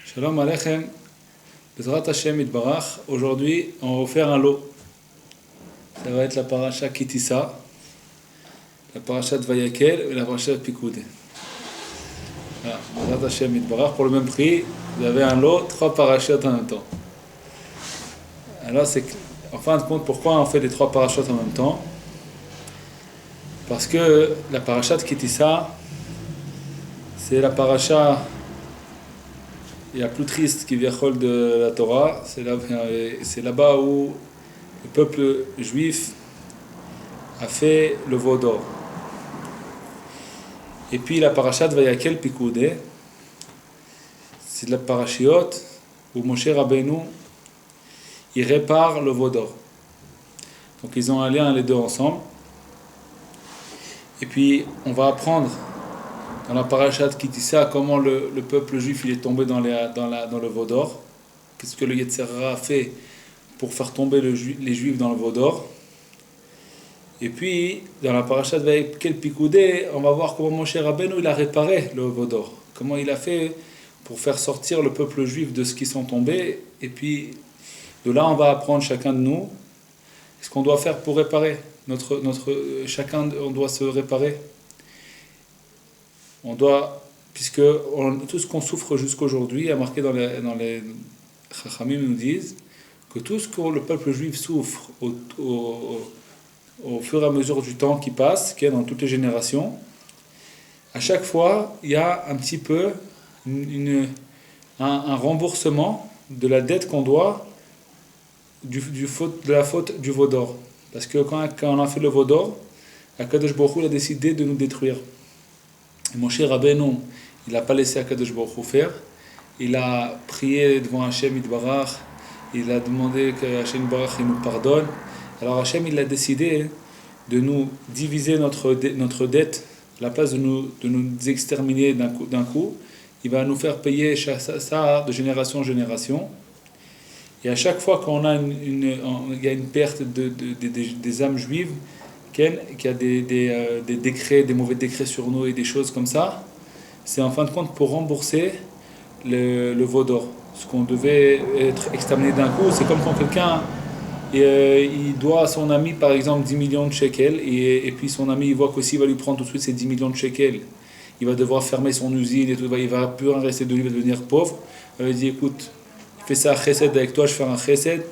Shalom Aleichem, Bezrat Hashem Itbarach. Aujourd'hui, on va faire un lot. Ça va être la paracha Kitissa, la paracha de Vayakel et la paracha de Pikoudé. Voilà, Bezrat Hashem Itbarach, pour le même prix, vous avez un lot, 3 parachutes en même temps. Alors, en fin de compte, pourquoi on fait les 3 parachutes en même temps? Parce que la paracha de Kitissa, c'est la paracha la plus triste qui vient de la Torah. C'est là-bas où le peuple juif a fait le veau d'or. Et puis la paracha de Vayakel Pikoudé, c'est la parachiote où Moshe Rabbeinu il répare le veau d'or. Donc ils ont un lien les deux ensemble. Et puis on va apprendre dans la paracha de Kitissa comment le peuple juif il est tombé dans le veau d'or. Qu'est-ce que le Yetzer Hara a fait pour faire tomber les juifs dans le veau d'or. Et puis dans la paracha de Vayakel Pikoudé, on va voir comment Moshe Rabbeinu il a réparé le veau d'or. Comment il a fait pour faire sortir le peuple juif de ce qu'ils sont tombés. Et puis de là on va apprendre chacun de nous ce qu'on doit faire pour réparer. Chacun on doit se réparer. On doit, puisque tout ce qu'on souffre jusqu'aujourd'hui, il y a marqué dans les Chachamim nous disent que tout ce que le peuple juif souffre au fur et à mesure du temps qui passe, qui est dans toutes les générations, à chaque fois, il y a un petit peu un remboursement de la dette qu'on doit de la faute du veau d'or. Parce que quand on a fait le veau d'or, Akadosh Baruch Hu a décidé de nous détruire. Et Moshe Rabbeinu, il n'a pas laissé Akadosh Baruch Hu faire. Il a prié devant Hashem Itbarach. Il a demandé que Hashem Itbarach il nous pardonne. Alors Hashem il a décidé de nous diviser notre dette. À la place de nous exterminer d'un coup, il va nous faire payer ça de génération en génération. Et à chaque fois qu'il y a une perte des âmes juives, qu'il y a des décrets, des mauvais décrets sur nous et des choses comme ça, c'est en fin de compte pour rembourser le veau d'or. Ce qu'on devait être exterminé d'un coup, c'est comme quand quelqu'un il doit à son ami par exemple 10 millions de shekels et puis son ami il voit qu'aussi il va lui prendre tout de suite ces 10 millions de shekels. Il va devoir fermer son usine et tout, il va plus rien rester de lui, il va devenir pauvre. Il va dire écoute, je fais ça à chesed avec toi, je fais un chesed.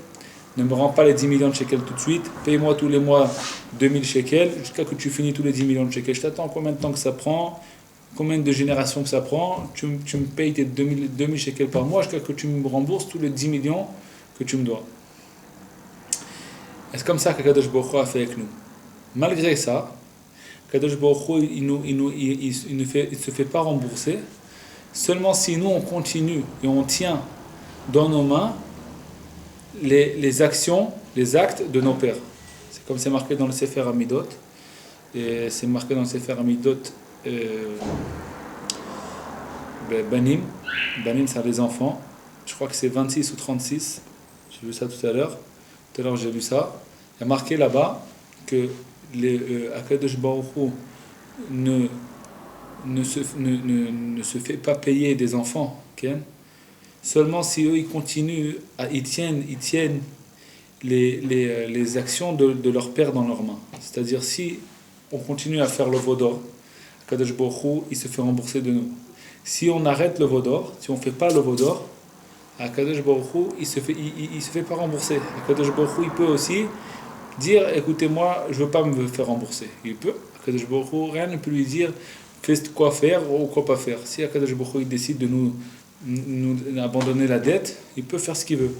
Ne me rends pas les 10 millions de shekels tout de suite. Paye-moi tous les mois 2000 shekels jusqu'à que tu finis tous les 10 millions de shekels. Je t'attends combien de temps que ça prend, combien de générations que ça prend. Tu me payes tes 2000 shekels par mois jusqu'à que tu me rembourses tous les 10 millions que tu me dois. Et c'est comme ça qu'Akadosh Baruch Hu a fait avec nous. Malgré ça, Akadosh Baruch Hu il ne se fait pas rembourser. Seulement si nous on continue et on tient dans nos mains les actions, les actes de nos pères. C'est comme c'est marqué dans le Sefer Amidot. Et c'est marqué dans le Sefer Amidot Banim. Banim, c'est les enfants. Je crois que c'est 26 ou 36. J'ai vu ça tout à l'heure. Tout à l'heure, j'ai vu ça. Il y a marqué là-bas que Akadosh Baruch Hu ne se fait pas payer des enfants. Okay? Seulement si eux ils continuent, ils tiennent les actions de leur père dans leurs mains. C'est-à-dire si on continue à faire le veau d'or, Akadosh Baruch Hu il se fait rembourser de nous. Si on arrête le veau d'or, si on ne fait pas le veau d'or, Akadosh Baruch Hu il se fait pas rembourser. Akadosh Baruch Hu il peut aussi dire écoutez-moi, je veux pas me faire rembourser. Il peut. Akadosh Baruch Hu rien ne peut lui dire fais quoi faire ou quoi pas faire. Si Akadosh Baruch Hu il décide de nous abandonner la dette, il peut faire ce qu'il veut.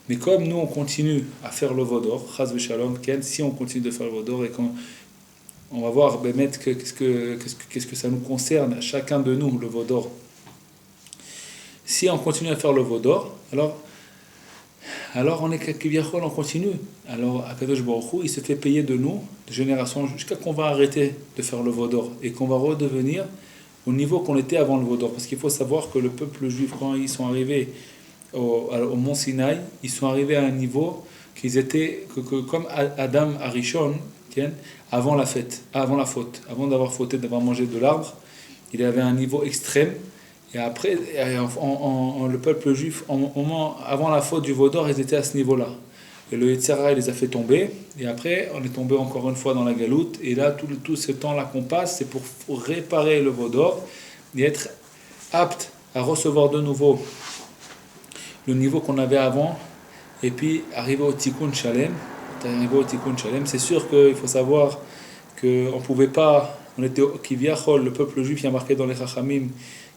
Mais comme nous on continue à faire le veau d'or, Chaz v'Shalom, si on continue de faire le veau d'or et on va voir qu'est-ce que ça nous concerne à chacun de nous le veau d'or. Si on continue à faire le veau d'or, alors on continue. Alors Akadosh Baruch Hu il se fait payer de nous de génération jusqu'à qu'on va arrêter de faire le veau d'or et qu'on va redevenir au niveau qu'on était avant le veau d'or. Parce qu'il faut savoir que le peuple juif, quand ils sont arrivés au mont Sinaï, ils sont arrivés à un niveau qu'ils étaient comme Adam Arishon, avant la faute, avant d'avoir fauté, d'avoir mangé de l'arbre, il avait un niveau extrême Et après, le peuple juif, avant la faute du veau d'or, ils étaient à ce niveau-là. Et le Yetzer Hara, il les a fait tomber. Et après, on est tombé encore une fois dans la galoute. Et là, tout ce temps-là qu'on passe, c'est pour réparer le veau d'or et être apte à recevoir de nouveau le niveau qu'on avait avant. Et puis, arriver au Tikkun Shalem. C'est sûr qu'il faut savoir qu'on ne pouvait pas, on était Kiviachol, le peuple juif, il y a marqué dans les Chachamim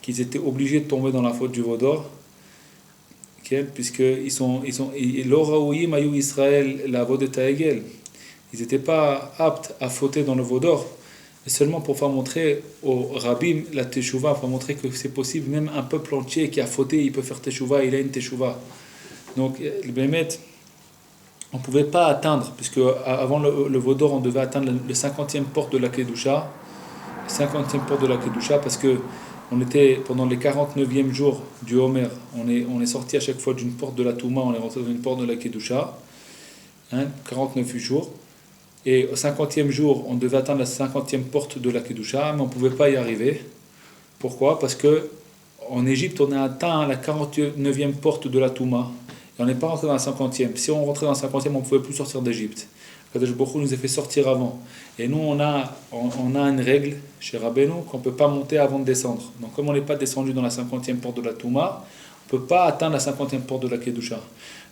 qu'ils étaient obligés de tomber dans la faute du veau d'or, puisqu'ils sont l'Oraouim Ayou Israël, la Vodeta Egel. Ils n'étaient pas aptes à fauter dans le veau d'or, mais seulement pour faire montrer aux rabbim la Teshuvah, pour montrer que c'est possible, même un peuple entier qui a fauté, il peut faire Teshuvah, il a une Teshuvah. Donc, le Bémet, on ne pouvait pas atteindre, puisque avant le veau d'or, on devait atteindre le 50e porte de la Kedusha, parce que on était pendant les 49e jours du Homer, on est sorti à chaque fois d'une porte de la Touma, on est rentré dans une porte de la Kedusha, 49 jours, et au 50e jour, on devait atteindre la 50e porte de la Kedusha, mais on ne pouvait pas y arriver. Pourquoi ? Parce que en Égypte, on a atteint la 49e porte de la Touma, et on n'est pas rentré dans la 50e. Si on rentrait dans la 50e, on ne pouvait plus sortir d'Égypte. Kadosh Baruch Hu nous a fait sortir avant. Et nous, on a une règle chez Rabbeinu qu'on ne peut pas monter avant de descendre. Donc, comme on n'est pas descendu dans la 50e porte de la Touma, on ne peut pas atteindre la 50e porte de la Kedusha.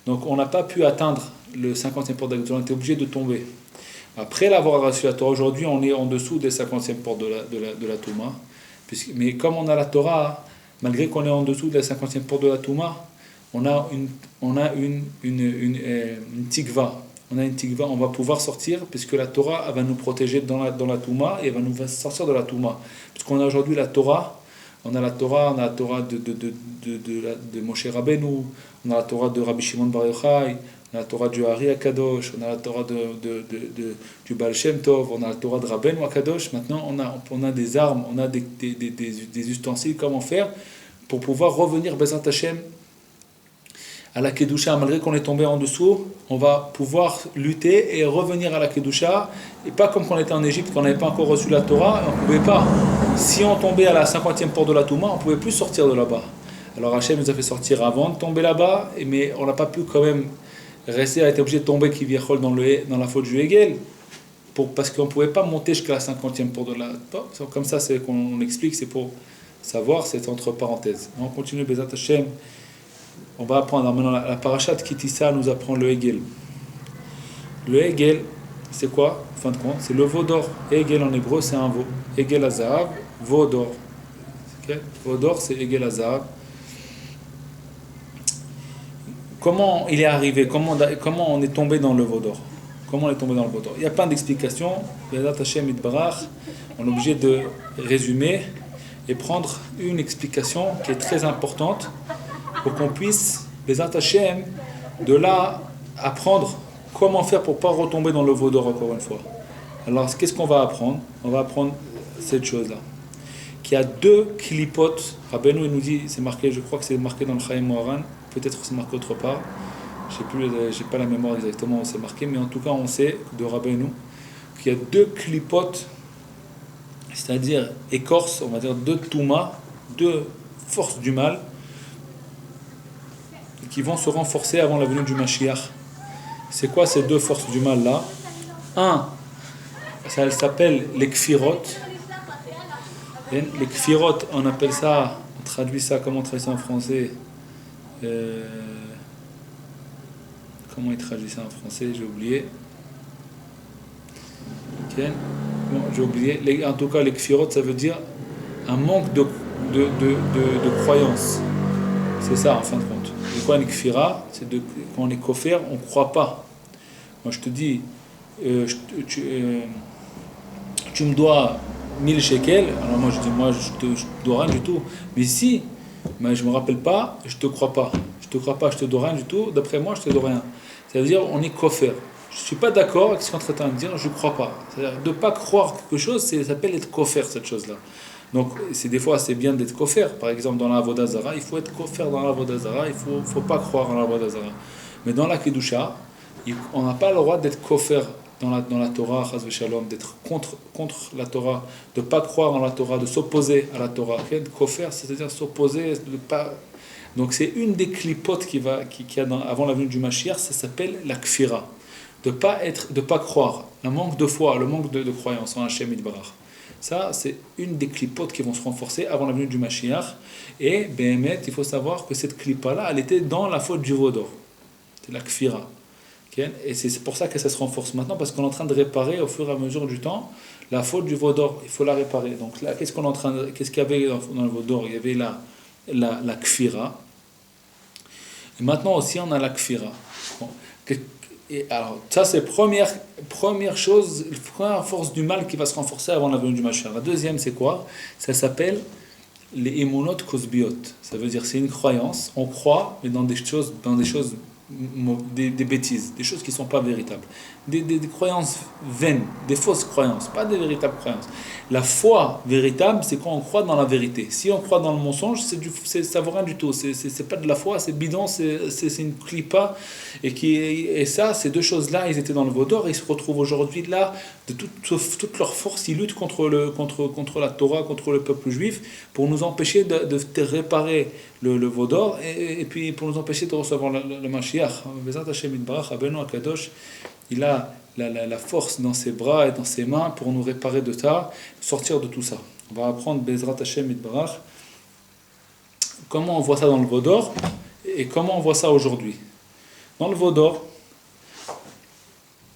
Donc, on n'a pas pu atteindre le 50e porte de la Kedusha, on était obligé de tomber. Après l'avoir reçu la Torah, aujourd'hui, on est en dessous des 50e portes de la Touma. Mais comme on a la Torah, malgré qu'on est en dessous de la 50e porte de la Touma, on a une tikva. On a une tikva, on va pouvoir sortir, puisque la Torah elle va nous protéger dans la Touma, et elle va nous faire sortir de la Touma. Puisqu'on a aujourd'hui la Torah, on a la Torah de Moshe Rabbeinu, on a la Torah de Rabbi Shimon Bar Yochai, on a la Torah du Hari Akadosh, on a la Torah du Baal Shem Tov, on a la Torah de Rabbeinu Akadosh. Maintenant, on a des armes, on a des ustensiles, comment faire pour pouvoir revenir Bezat Hashem à la Kedusha, malgré qu'on est tombé en dessous, on va pouvoir lutter et revenir à la Kedusha, et pas comme quand on était en Égypte, qu'on n'avait pas encore reçu la Torah, on ne pouvait pas. Si on tombait à la 50e porte de la Touma, on ne pouvait plus sortir de là-bas. Alors Hachem nous a fait sortir avant de tomber là-bas, mais on n'a pas pu quand même rester, on a été obligé de tomber Kiviachol dans la faute du Hegel, parce qu'on ne pouvait pas monter jusqu'à la 50e porte de la Touma. Comme ça, c'est qu'on explique, c'est pour savoir, c'est entre parenthèses. On continue, Bezat Hashem. On va apprendre maintenant la parashat Kitissa nous apprend le Hegel. Le Hegel, c'est quoi en fin de compte? C'est le veau d'or. Hegel en hébreu, c'est un veau. Hegel Hazahav, veau d'or. Okay? Veau d'or, c'est Hegel Hazahav. Comment il est arrivé? Comment on est tombé dans le veau d'or? Comment on est tombé dans le veau d'or? Il y a plein d'explications. Bezat Hashem Itbarach, on est obligé de résumer et prendre une explication qui est très importante, pour qu'on puisse, Bezat Hashem, de là apprendre comment faire pour ne pas retomber dans le veau d'or encore une fois. Alors, qu'est-ce qu'on va apprendre? On va apprendre cette chose-là. Qu'il y a deux klipotes. Rabbeinu nous dit, c'est marqué, je crois que c'est marqué dans le Chaim Moharan, peut-être que c'est marqué autre part, je n'ai pas la mémoire exactement où c'est marqué, mais en tout cas, on sait de Rabbeinu qu'il y a deux klipotes, c'est-à-dire écorces, on va dire deux touma, deux forces du mal, qui vont se renforcer avant la venue du Mashiach. C'est quoi ces deux forces du mal-là? Un, ça s'appelle les kfirot. Les kfirot, on appelle ça, on traduit ça, comment on traduit ça en français? Comment il traduit ça en français? J'ai oublié. Okay. Bon, j'ai oublié. En tout cas, les kfirot, ça veut dire un manque de croyance. C'est ça, en fin de compte. C'est quoi une kfira? C'est quand on est kofir, on ne croit pas. Moi, je te dis, tu me dois 1000 shekels. Alors moi, je dis, je te dois rien du tout. Mais si, mais je ne me rappelle pas, je ne te crois pas. Je ne te crois pas, je te dois rien du tout. D'après moi, je te dois rien. Ça veut dire, on est kofir. Je ne suis pas d'accord avec ce qu'on est en train de dire, je ne crois pas. C'est-à-dire, de ne pas croire quelque chose, ça s'appelle être kofir, cette chose-là. Donc, des fois, c'est bien d'être kofir. Par exemple, dans la Avodah Zara, il faut être kofir dans la Avodah Zara, il ne faut pas croire dans la Avodah Zara. Mais dans la Kedusha, on n'a pas le droit d'être kofir dans la Torah, chas v'shalom, d'être contre la Torah, de ne pas croire en la Torah, de s'opposer à la Torah. Kofer, c'est-à-dire s'opposer, de pas... Donc c'est une des clipotes qui y a avant la venue du Mashiach, ça s'appelle la kfira. De pas croire, le manque de foi, le manque de croyance en Hachem Yitbarach. Ça, c'est une des clipotes qui vont se renforcer avant la venue du Mashiach. Et, Béhémet, il faut savoir que cette clipa-là, elle était dans la faute du Vaudor. C'est la kfira. Okay? Et c'est pour ça que ça se renforce maintenant, parce qu'on est en train de réparer au fur et à mesure du temps la faute du Vaudor. Il faut la réparer. Donc là, qu'est-ce qu'il y avait dans le Vaudor? Il y avait la kfira. Et maintenant aussi, on a la kfira. Bon. Et alors, ça c'est première chose, la première force du mal qui va se renforcer avant la venue du Mashiach. La deuxième, c'est quoi? Ça s'appelle les émonot kosbiot. Ça veut dire c'est une croyance. On croit, mais dans des choses, des bêtises, des choses qui ne sont pas véritables. Des croyances vaines, des fausses croyances, pas des véritables croyances. La foi véritable, c'est quand on croit dans la vérité. Si on croit dans le mensonge, ça vaut rien du tout. C'est pas de la foi, c'est bidon, c'est une clipa. Et ça, ces deux choses-là, ils étaient dans le Vaudor, et ils se retrouvent aujourd'hui là, de toute leur force, ils luttent contre la Torah, contre le peuple juif, pour nous empêcher de réparer le Vaudor, et puis pour nous empêcher de recevoir le Mashiach. Bezat Hashem Yitbarach, Rabbeinu Akadosh, il a la force dans ses bras et dans ses mains pour nous réparer de ça, sortir de tout ça. On va apprendre Bezrat Hashem Yitbarach comment on voit ça dans le Vaudor et comment on voit ça aujourd'hui. Dans le Vaudor,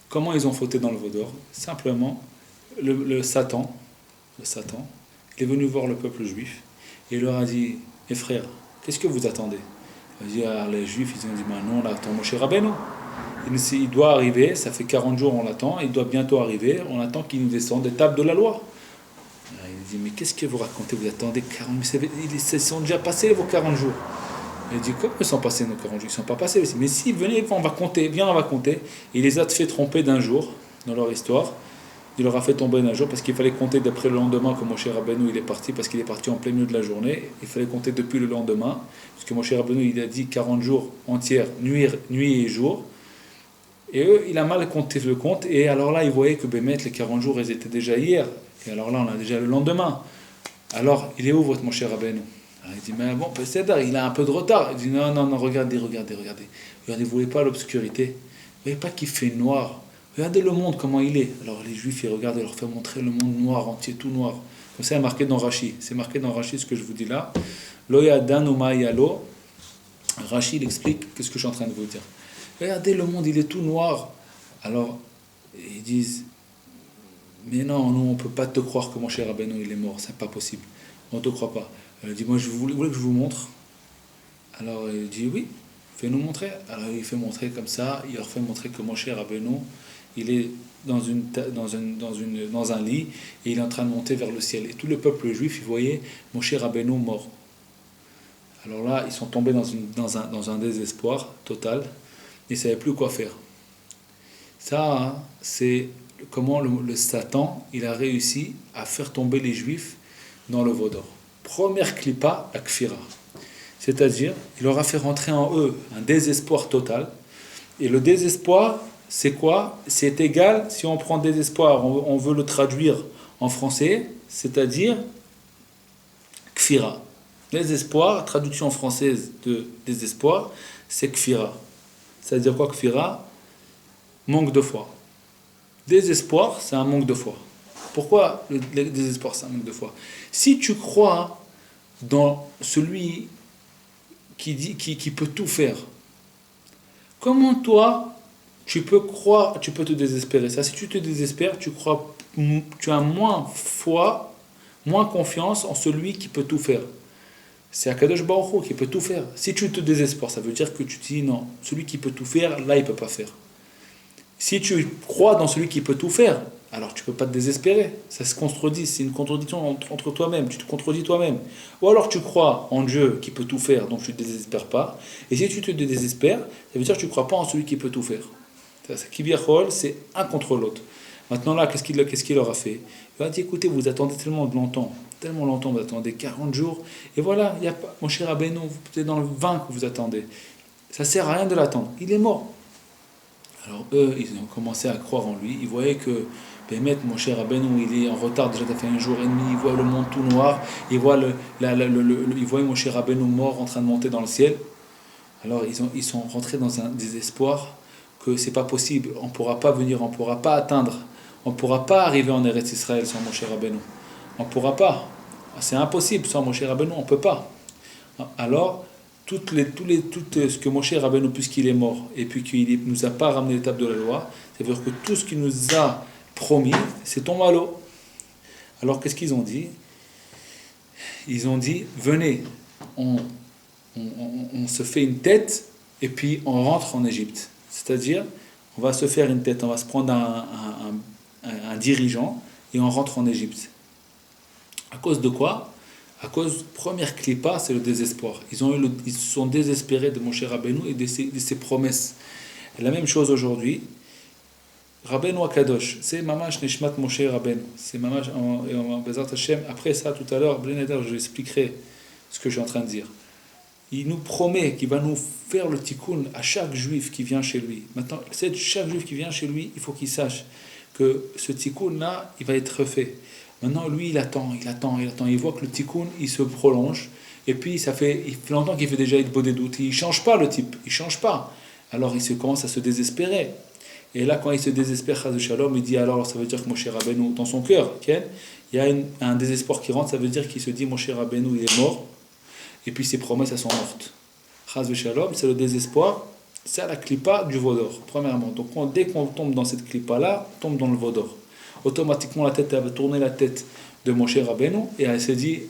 comment ils ont fauté dans le Vaudor? Simplement, le Satan, il est venu voir le peuple juif et il leur a dit: mes frères, qu'est-ce que vous attendez? Les Juifs, ils ont dit: non, on attend Moshe Rabbeinu. Il doit arriver, ça fait 40 jours on l'attend, il doit bientôt arriver, on attend qu'il nous descende des tables de la loi. Il dit: mais qu'est-ce que vous racontez? Vous attendez 40 jours, ils sont déjà passés vos 40 jours. Il dit: comment ils sont passés nos 40 jours? Ils ne sont pas passés. Mais si, venez, on va compter, viens, on va compter. Il les a fait tromper d'un jour dans leur histoire. Il leur a fait tomber d'un jour parce qu'il fallait compter d'après le lendemain que Moshe Rabbeinu il est parti, parce qu'il est parti en plein milieu de la journée. Il fallait compter depuis le lendemain, parce que Moshe Rabbeinu il a dit 40 jours entiers, nuit et jour. Et eux, il a mal compté le compte, et alors là, il voyait que les 40 jours, ils étaient déjà hier, et alors là, on a déjà le lendemain. Alors, il est où votre Moshe Rabbeinu? Alors, il dit: mais bon, peut-être, il a un peu de retard. Il dit: non, regardez. Regardez, vous voyez pas l'obscurité? Vous voyez pas qu'il fait noir? Regardez le monde, comment il est. Alors, les Juifs, ils regardent, ils leur font montrer le monde noir, entier, tout noir. Comme ça, c'est marqué dans Rashi. C'est marqué dans Rashi ce que je vous dis là. Lo yadan uma yalo. Rashi, il explique ce que je suis en train de vous dire. Regardez le monde, il est tout noir. Alors, ils disent: mais non, nous, on ne peut pas te croire que mon cher Rabbeinu, il est mort, c'est pas possible. On ne te croit pas. Il dit: moi, vous voulez que je vous montre? Alors, il dit: oui, fais-nous montrer. Alors, il fait montrer comme ça, il leur fait montrer que mon cher Rabbeinu, il est dans un lit, et il est en train de monter vers le ciel. Et tout le peuple juif, il voyait mon cher Rabbeinu mort. Alors là, ils sont tombés dans un désespoir total. Ils ne savaient plus quoi faire. Ça, c'est comment le Satan, il a réussi à faire tomber les Juifs dans le Vaudor. Première clipa, la kfira. C'est-à-dire, il leur a fait rentrer en eux un désespoir total. Et le désespoir, c'est quoi? C'est égal, si on prend désespoir, on veut le traduire en français, c'est-à-dire kfira. Désespoir, traduction française de désespoir, c'est kfira. C'est-à-dire quoi, kfira? Manque de foi. Désespoir, c'est un manque de foi. Pourquoi le désespoir, c'est un manque de foi? Si tu crois dans celui qui peut tout faire, comment toi, tu peux te désespérer? Ça, si tu te désespères, tu as moins foi, moins confiance en celui qui peut tout faire. C'est Akadosh Baruch Hu qui peut tout faire. Si tu te désespères, ça veut dire que tu te dis: non, celui qui peut tout faire, là, il ne peut pas faire. Si tu crois dans celui qui peut tout faire, alors tu ne peux pas te désespérer. Ça se contredit, c'est une contradiction entre toi-même, tu te contredis toi-même. Ou alors tu crois en Dieu qui peut tout faire, donc tu ne te désespères pas. Et si tu te désespères, ça veut dire que tu ne crois pas en celui qui peut tout faire. Kibiachol, c'est un contre l'autre. Maintenant là, qu'est-ce qu'il leur a fait? Il a dit: écoutez, vous attendez tellement longtemps, vous attendez 40 mon voilà, il y a pas, mon cher Rabbeinu, vous êtes dans le vin que vous attendez. Ça ne sert à rien de l'attendre, il est mort. Alors eux, ils ont commencé à croire en lui. Ils voyaient que Bémet, mon cher Rabbeinu, il est en retard, déjà, ça fait un jour et demi. Il voit le monde tout noir. Il voit, il voit mon cher Rabbeinu mort en train de monter dans le ciel. Alors ils sont rentrés dans un désespoir que c'est pas possible. On ne pourra pas venir, on ne pourra pas atteindre. On ne pourra pas arriver en Eretz Israël sans mon cher Rabbeinu. On ne pourra pas. C'est impossible sans mon cher Rabbeinu, on ne peut pas. Alors, tout ce que Moshe Rabbeinu, puisqu'il est mort, et puis qu'il ne nous a pas ramené l'étape de la loi, c'est-à-dire que tout ce qu'il nous a promis, c'est tombé à l'eau. Alors, qu'est-ce qu'ils ont dit? Ils ont dit, venez, on se fait une tête, et puis on rentre en Égypte. C'est-à-dire, on va se faire une tête, on va se prendre un dirigeant, et on rentre en Égypte. À cause de quoi? À cause, première clipa, c'est le désespoir. Ils se sont désespérés de Moshe Rabbeinu et de ses promesses. Et la même chose aujourd'hui, Rabbeinu Akadosh, c'est Mamash Neshmat Moshe Rabbeinu. C'est Mamash, Bezat Hashem. Après ça, tout à l'heure, je vous expliquerai ce que je suis en train de dire. Il nous promet qu'il va nous faire le tikkun à chaque juif qui vient chez lui. Maintenant, chaque juif qui vient chez lui, il faut qu'il sache que ce tikkun-là, il va être refait. Maintenant, lui, il attend. Il voit que le tikkun, il se prolonge. Et puis, il fait longtemps qu'il fait déjà une bonne doute. Il ne change pas, le type. Il ne change pas. Alors, commence à se désespérer. Et là, quand il se désespère, Chas Shalom, il dit alors, ça veut dire que Moshe Rabbeinu, dans son cœur, il y a un désespoir qui rentre. Ça veut dire qu'il se dit Moshe Rabbeinu, il est mort. Et puis, ses promesses, elles sont mortes. Chas Shalom, c'est le désespoir. C'est la clipa du Vaudor, premièrement. Donc, dès qu'on tombe dans cette clipa-là, on tombe dans le Vaudor. Automatiquement, la tête, elle va tourner la tête de Moshe Rabbeinu et elle s'est dit,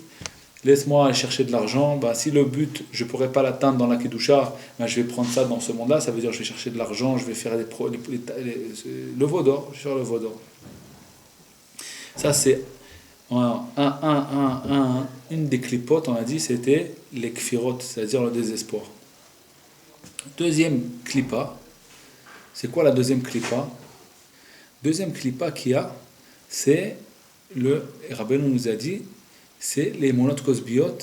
laisse-moi aller chercher de l'argent. Si le but, je ne pourrais pas l'atteindre dans la Kedusha, je vais prendre ça dans ce monde-là. Ça veut dire que je vais chercher de l'argent, je vais faire le Vaudor. Je vais faire le Vaudor. Ça, c'est une des clipotes, on a dit, c'était les kfirot, c'est-à-dire le désespoir. Deuxième clipa, c'est quoi la deuxième clipa? Deuxième clipa qu'il y a, c'est Rabbeinu nous a dit, c'est les monotes cosbiot.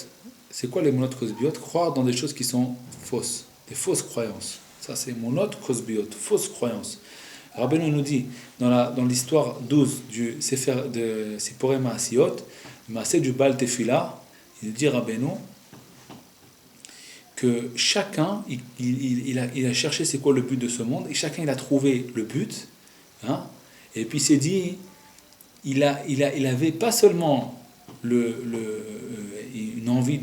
C'est quoi les monotes cosbiot? Croire dans des choses qui sont fausses, des fausses croyances. Ça, c'est monotes cosbiot, fausses croyances. Rabbeinu nous dit, dans l'histoire 12 du Sefer de Siporei Maasiot, Maaseh du Baal Tefila, il dit Rabbeinu que chacun, il a cherché c'est quoi le but de ce monde, et chacun il a trouvé le but, hein. Et puis il s'est dit, il avait pas seulement une envie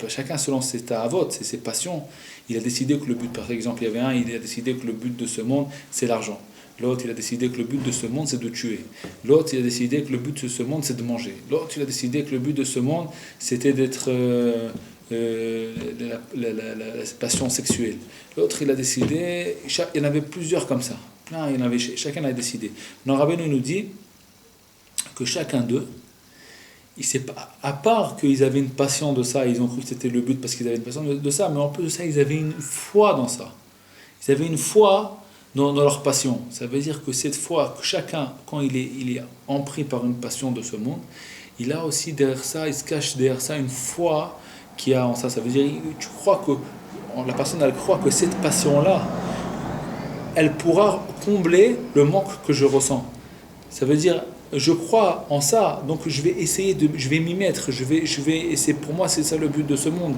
chacun selon ses ta'avot, ses passions. Il a décidé que le but, par exemple, il y avait un, il a décidé que le but de ce monde, c'est l'argent. L'autre, il a décidé que le but de ce monde, c'est de tuer. L'autre, il a décidé que le but de ce monde, c'est de manger. L'autre, il a décidé que le but de ce monde, c'était d'être la passion sexuelle. L'autre, il a décidé, il y en avait plusieurs comme ça. Chacun a décidé. Non, Rabbeinu nous dit que chacun d'eux, à part qu'ils avaient une passion de ça, ils ont cru que c'était le but parce qu'ils avaient une passion de ça, mais en plus de ça, ils avaient une foi dans ça. Ils avaient une foi dans leur passion. Ça veut dire que cette foi, que chacun, quand il est empris par une passion de ce monde, il a aussi derrière ça, il se cache derrière ça une foi qui a en ça. Ça veut dire, la personne, elle croit que cette passion-là, elle pourra combler le manque que je ressens. Ça veut dire, je crois en ça, donc je vais m'y mettre, je vais essayer. Pour moi, c'est ça le but de ce monde.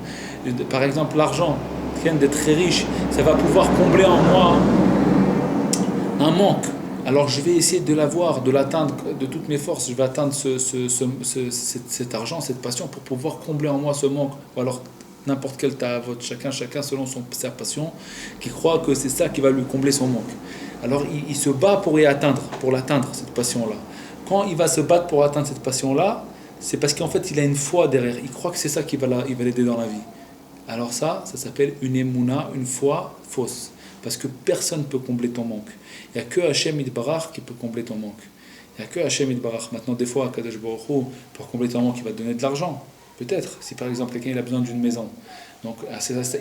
Par exemple, l'argent, d'être très riche, ça va pouvoir combler en moi un manque. Alors je vais essayer de l'avoir, de l'atteindre de toutes mes forces. Je vais atteindre cet argent, cette passion, pour pouvoir combler en moi ce manque. Ou alors n'importe quel ta'avot, chacun selon sa passion, qui croit que c'est ça qui va lui combler son manque. Alors il se bat pour l'atteindre, cette passion-là. Quand il va se battre pour atteindre cette passion-là, c'est parce qu'en fait il a une foi derrière. Il croit que c'est ça qui va l'aider dans la vie. Alors ça s'appelle une émouna, une foi fausse. Parce que personne ne peut combler ton manque. Il n'y a que Hachem Yitbarach qui peut combler ton manque. Il n'y a que Hachem Yitbarach. Maintenant, des fois, Kadosh Baruch Hu, pour combler ton manque, il va te donner de l'argent. Peut-être, si par exemple quelqu'un il a besoin d'une maison. Donc,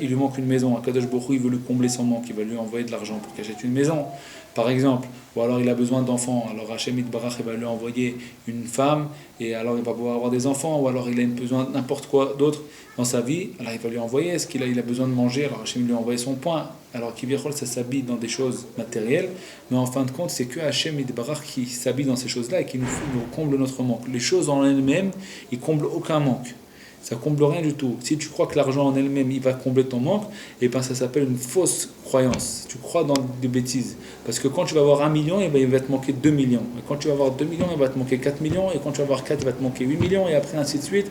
il lui manque une maison. Akadosh Baruch Hu, il veut lui combler son manque. Il va lui envoyer de l'argent pour qu'il achète une maison, par exemple. Ou alors, il a besoin d'enfants. Alors, Hachem Yitbarach, il va lui envoyer une femme. Et alors, il va pouvoir avoir des enfants. Ou alors, il a besoin de n'importe quoi d'autre dans sa vie. Alors, il va lui envoyer. Est-ce qu'il a, il a besoin de manger? Alors, Hachem lui a envoyé son pain. Alors, Kiviachol, ça s'habille dans des choses matérielles. Mais en fin de compte, c'est que Hachem Yitbarach qui s'habille dans ces choses-là et qui nous comble notre manque. Les choses en elles-mêmes, ils comblent aucun manque. Ça comble rien du tout. Si tu crois que l'argent en elle-même, il va combler ton manque, et ben ça s'appelle une fausse croyance. Tu crois dans des bêtises. Parce que quand tu vas avoir 1 million, et ben il va te manquer 2 millions. Et quand tu vas avoir 2 millions, il va te manquer 4 millions. Et quand tu vas avoir 4, il va te manquer 8 millions. Et après, ainsi de suite.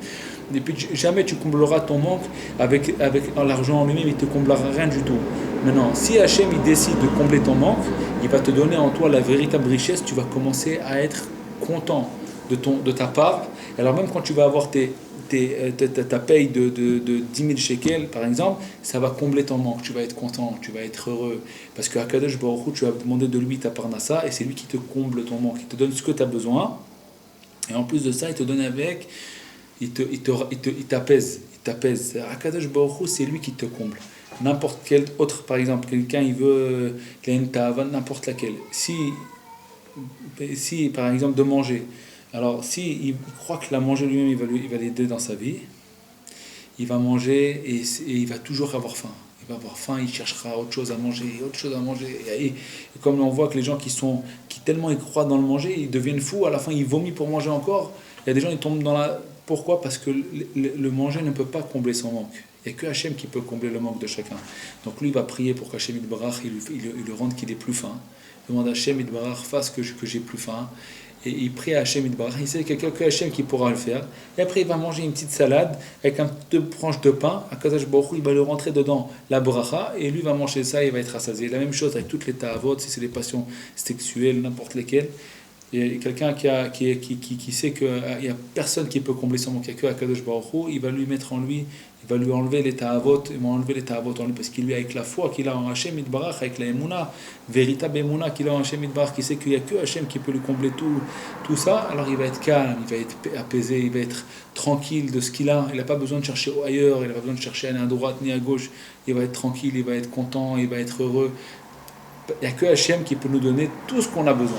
Et puis jamais tu combleras ton manque avec l'argent en lui-même, il ne te comblera rien du tout. Maintenant, si Hachem il décide de combler ton manque, il va te donner en toi la véritable richesse. Tu vas commencer à être content de ta part. Alors même quand tu vas avoir ta paye de 10 000 shekels, par exemple, ça va combler ton manque. Tu vas être content, tu vas être heureux. Parce que Akadosh Baruch Hu, tu vas demander de lui ta parnassa, et c'est lui qui te comble ton manque. Il te donne ce que tu as besoin. Et en plus de ça, il te donne avec, il t'apaise. Il t'apaise. Akadosh Baruch Hu, c'est lui qui te comble. N'importe quel autre, par exemple, quelqu'un, il a une tava, n'importe laquelle. Si, par exemple, de manger. Alors, si il croit que la manger lui-même, il va l'aider dans sa vie, il va manger et il va toujours avoir faim. Il va avoir faim, il cherchera autre chose à manger, autre chose à manger. Et comme on voit que les gens qui tellement ils croient dans le manger, ils deviennent fous, à la fin ils vomissent pour manger encore. Il y a des gens qui tombent dans la... Pourquoi? Parce que le manger ne peut pas combler son manque. Il n'y a que Hachem qui peut combler le manque de chacun. Donc lui, il va prier pour qu'Hachem Yitbarach, il le rende qu'il ait plus faim. Il demande à Hachem Yitbarach, fasse que j'ai plus faim. Et il prie à Hachem Yitbarach, il sait qu'il y a que Hachem qui pourra le faire. Et après, il va manger une petite salade avec deux branches de pain. À Akadosh Baruch Hu, il va le rentrer dedans la bracha, et lui va manger ça, et il va être rassasié. La même chose avec toutes les ta'avot, si c'est des passions sexuelles, n'importe lesquelles. Et quelqu'un qui sait qu'il n'y a personne qui peut combler son manque, il n'y a que Akadosh Baruch Hu, il va lui mettre en lui, il va lui enlever les ta'avot, il va enlever les ta'avot en lui, parce qu'il lui, avec la foi qu'il a en Hachem Yitbarach, avec la emuna, véritable emuna qu'il a en Hachem Yitbarach, qui sait qu'il n'y a que Hachem qui peut lui combler tout ça, alors il va être calme, il va être apaisé, il va être tranquille de ce qu'il a, il n'a pas besoin de chercher ailleurs, il n'a pas besoin de chercher à droite ni à gauche, il va être tranquille, il va être content, il va être heureux. Il n'y a que Hachem qui peut nous donner tout ce qu'on a besoin.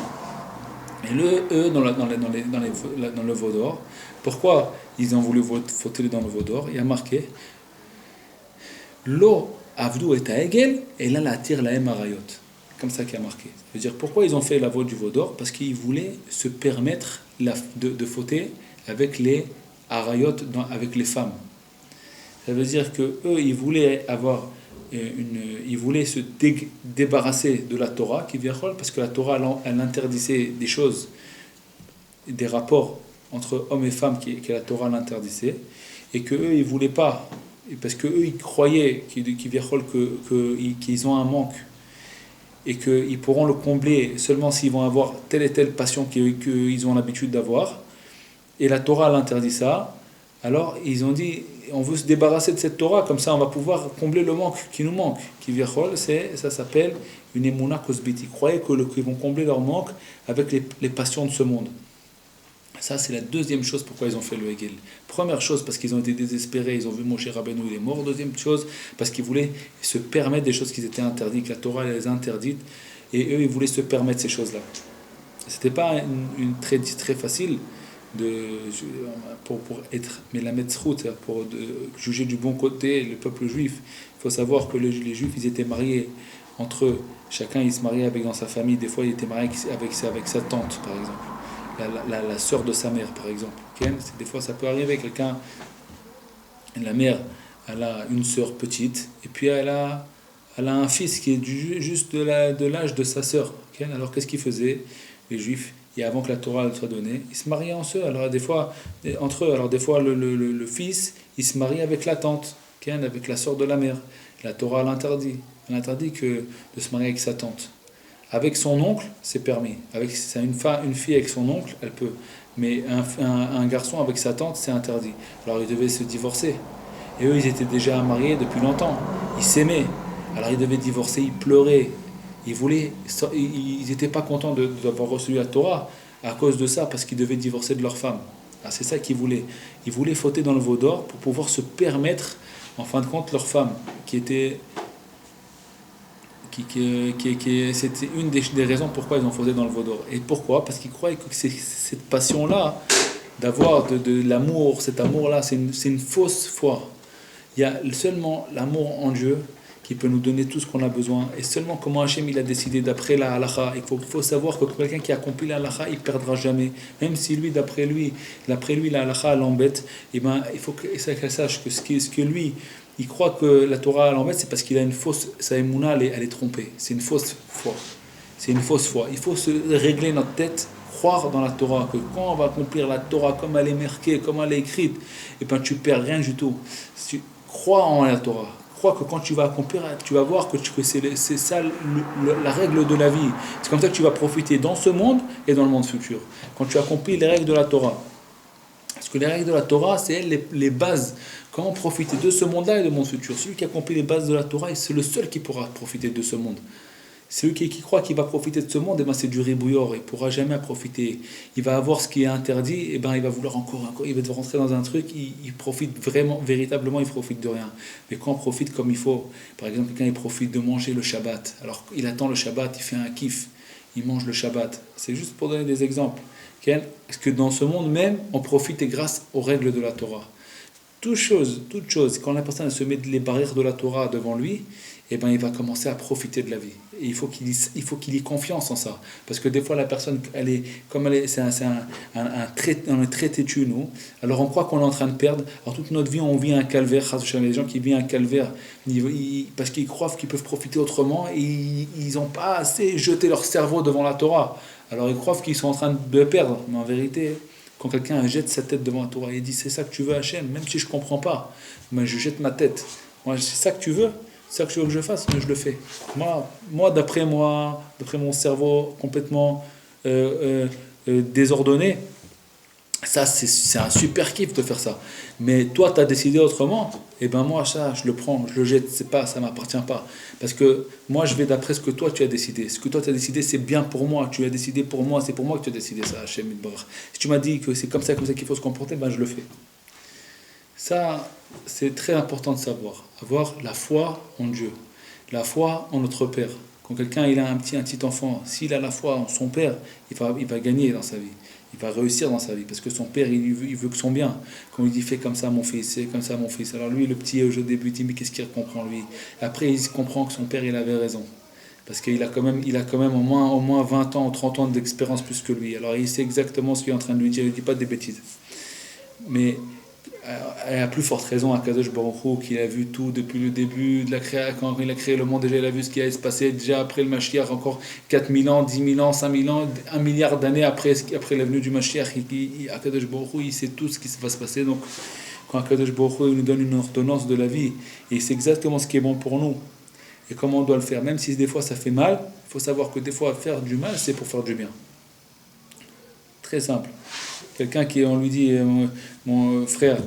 Et eux, dans le veau d'or, pourquoi ils ont voulu fauter dans le veau d'or? Il y a marqué Lo avdu et aegel, et là la tire la emarayot. Comme ça qu'il y a marqué. Ça veut dire pourquoi ils ont fait la faute du veau d'or? Parce qu'ils voulaient se permettre de fauter avec les arayot, avec les femmes. Ça veut dire que eux, ils voulaient avoir ils voulaient se débarrasser de la Torah, parce que la Torah, elle interdisait des choses, des rapports entre hommes et femmes que la Torah l'interdisait, et qu'eux, ils ne voulaient pas, parce qu'eux, ils croyaient qu'ils ont un manque, et qu'ils pourront le combler seulement s'ils vont avoir telle et telle passion qu'ils ont l'habitude d'avoir, et la Torah l'interdit ça. Alors ils ont dit, on veut se débarrasser de cette Torah, comme ça on va pouvoir combler le manque qui nous manque. Ça s'appelle une emuna kosbiti. Ils croyaient qu'ils vont combler leur manque avec les passions de ce monde. Ça, c'est la deuxième chose pourquoi ils ont fait le Hegel. Première chose, parce qu'ils ont été désespérés, ils ont vu Moshe Rabbeinu, il est mort. Deuxième chose, parce qu'ils voulaient se permettre des choses qui étaient interdites, que la Torah les a interdites, et eux, ils voulaient se permettre ces choses-là. C'était pas une très facile pour être Melamed Zchut, pour juger du bon côté le peuple juif. Il faut savoir que les juifs, ils étaient mariés entre eux. Chacun, il se mariait dans sa famille. Des fois, il était marié avec sa tante, par exemple. La sœur de sa mère, par exemple. Des fois, ça peut arriver. Quelqu'un, la mère, elle a une sœur petite, et puis elle a un fils qui est juste de l'âge de sa sœur. Alors, qu'est-ce qu'ils faisaient, les juifs? Et avant que la Torah soit donnée, ils se mariaient entre eux. Alors des fois, le fils, il se marie avec la tante, avec la sœur de la mère. La Torah l'interdit. Elle interdit de se marier avec sa tante. Avec son oncle, c'est permis. Une fille avec son oncle, elle peut. Mais un garçon avec sa tante, c'est interdit. Alors ils devaient se divorcer. Et eux, ils étaient déjà mariés depuis longtemps. Ils s'aimaient. Alors ils devaient divorcer, ils pleuraient. Ils n'étaient pas contents d'avoir reçu la Torah à cause de ça, parce qu'ils devaient divorcer de leur femme. Alors c'est ça qu'ils voulaient. Ils voulaient fauter dans le veau d'or pour pouvoir se permettre En fin de compte, leur femme, c'était une des raisons pourquoi ils ont faussé dans le veau d'or. Et pourquoi? Parce qu'ils croyaient que cette passion-là, d'avoir de l'amour, cet amour-là, c'est une fausse foi. Il y a seulement l'amour en Dieu qui peut nous donner tout ce qu'on a besoin. Et seulement comment Hachem il a décidé d'après la halakha. Il faut savoir que quelqu'un qui accomplit la halakha, il ne perdra jamais. Même si lui, d'après lui, la halakha l'embête, et ben, il faut qu'elle sache que ce que lui, il croit que la Torah l'embête, c'est parce qu'il a une fausse, sa émouna, elle est trompée. C'est une fausse foi. C'est une fausse foi. Il faut se régler notre tête, croire dans la Torah, que quand on va accomplir la Torah comme elle est marquée, comme elle est écrite, et ben tu perds rien du tout. Si tu crois en la Torah, crois que quand tu vas accomplir, tu vas voir que c'est ça la règle de la vie. C'est comme ça que tu vas profiter dans ce monde et dans le monde futur. Quand tu accomplis les règles de la Torah. Parce que les règles de la Torah, c'est les bases. Comment profiter de ce monde-là et du monde futur. Celui qui accomplit les bases de la Torah, c'est le seul qui pourra profiter de ce monde. Celui qui croit qu'il va profiter de ce monde, eh ben c'est du ribouillor, il ne pourra jamais profiter. Il va avoir ce qui est interdit, eh ben il va vouloir encore, il va rentrer dans un truc, il profite vraiment, véritablement, il profite de rien. Mais quand on profite comme il faut, par exemple, quelqu'un il profite de manger le Shabbat, alors il attend le Shabbat, il fait un kiff, il mange le Shabbat. C'est juste pour donner des exemples. Parce que dans ce monde même, on profite grâce aux règles de la Torah. Toute chose, quand la personne se met les barrières de la Torah devant lui, eh ben, il va commencer à profiter de la vie. Et il faut qu'il ait confiance en ça. Parce que des fois, la personne, on est très têtu, nous. Alors on croit qu'on est en train de perdre. Alors toute notre vie, on vit un calvaire. Les gens qui vivent un calvaire, parce qu'ils croient qu'ils peuvent profiter autrement, et ils n'ont pas assez jeté leur cerveau devant la Torah. Alors ils croient qu'ils sont en train de perdre. Mais en vérité, quand quelqu'un jette sa tête devant la Torah et dit c'est ça que tu veux Hachem, même si je ne comprends pas, mais je jette ma tête. Moi, c'est ça que tu veux, c'est ça que tu veux que je fasse, mais je le fais. Moi d'après mon cerveau complètement désordonné, ça c'est un super kiff de faire ça. Mais toi, tu as décidé autrement, et ben moi, ça, je le prends, je le jette, ça ne m'appartient pas. Parce que moi, je vais d'après ce que toi, tu as décidé. Ce que toi, tu as décidé, c'est bien pour moi. Tu as décidé pour moi, c'est pour moi que tu as décidé ça, Hachem Yitbarach. Si tu m'as dit que c'est comme ça qu'il faut se comporter, ben je le fais. Ça, c'est très important de savoir. Avoir la foi en Dieu, la foi en notre Père. Quand quelqu'un il a un petit enfant, s'il a la foi en son Père, il va gagner dans sa vie. Il va réussir dans sa vie parce que son père il veut que son bien. Quand il dit fais comme ça mon fils, c'est comme ça mon fils. Alors lui le petit au début il dit mais qu'est-ce qu'il comprend lui? Après il comprend que son père il avait raison. Parce qu'il a quand même au moins 20 ans ou 30 ans d'expérience plus que lui. Alors il sait exactement ce qu'il est en train de lui dire, il ne dit pas des bêtises. Mais à plus forte raison, Akadosh Baruch Hu, qui a vu tout depuis le début de la création, quand il a créé le monde, déjà il a vu ce qui allait se passer, déjà après le Mashiach, encore 4000 ans, 10 000 ans, 5000 ans, 1 milliard d'années après la venue du Mashiach, Akadosh Baruch Hu, il sait tout ce qui va se passer. Donc, quand Akadosh Baruch Hu nous donne une ordonnance de la vie, et c'est exactement ce qui est bon pour nous, et comment on doit le faire, même si des fois ça fait mal, il faut savoir que des fois faire du mal, c'est pour faire du bien. Très simple. Quelqu'un on lui dit, mon frère,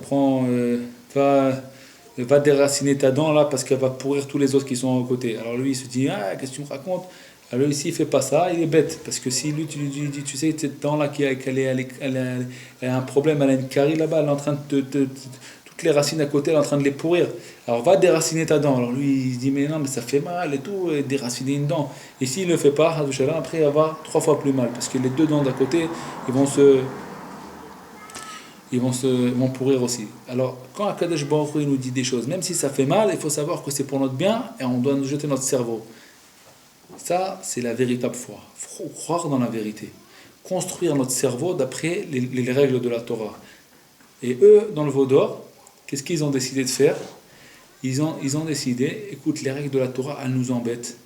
va déraciner ta dent là parce qu'elle va pourrir tous les autres qui sont à côté. Alors lui il se dit, qu'est-ce que tu me racontes? Alors ici il fait pas ça, il est bête. Parce que si lui tu lui dis, tu sais, cette dent là elle a un problème, elle a une carie là-bas, elle est en train de toutes les racines à côté, elle est en train de les pourrir. Alors va déraciner ta dent. Alors lui il se dit, mais non, mais ça fait mal et tout, déraciner une dent. Et s'il ne le fait pas, après il va avoir 3 fois plus mal. Parce que les 2 dents d'à côté, ils vont pourrir aussi. Alors, quand Akadosh Baruch Hu nous dit des choses, même si ça fait mal, il faut savoir que c'est pour notre bien et on doit nous jeter notre cerveau. Ça, c'est la véritable foi. Croire dans la vérité. Construire notre cerveau d'après les règles de la Torah. Et eux, dans le veau d'or, qu'est-ce qu'ils ont décidé de faire? Ils ont décidé, écoute, les règles de la Torah, elles nous embêtent.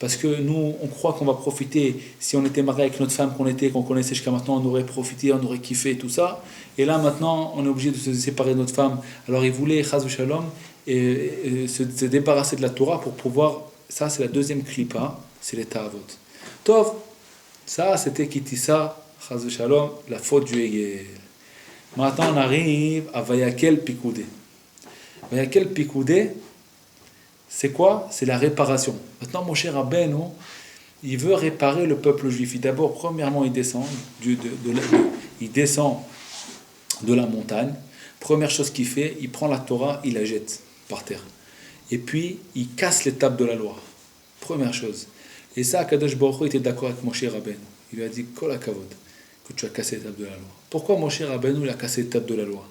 Parce que nous, on croit qu'on va profiter. Si on était marié avec notre femme qu'on connaissait jusqu'à maintenant, on aurait profité, on aurait kiffé, tout ça. Et là, maintenant, on est obligé de se séparer de notre femme. Alors, ils voulaient, chas v'shalom, se débarrasser de la Torah pour pouvoir... Ça, c'est la deuxième klipa, c'est les ta'avot. Tov, ça, c'était kitissa, chas v'shalom, la faute du Hegel. Maintenant, on arrive à Vayakel Pikoudé. Vayakel Pikoudé, c'est quoi? C'est la réparation. Maintenant, mon cher Rabbeinu, il veut réparer le peuple juif. D'abord, premièrement, il descend de la montagne. Première chose qu'il fait, il prend la Torah, il la jette. par terre. Et puis, il casse les tables de la loi. Première chose. Et ça, Kadosh Baruch Hu était d'accord avec Moshe Rabbeinu. Il lui a dit, Kol hakavod, que tu as cassé les tables de la loi. Pourquoi Moshe Rabbeinu il a cassé les tables de la loi?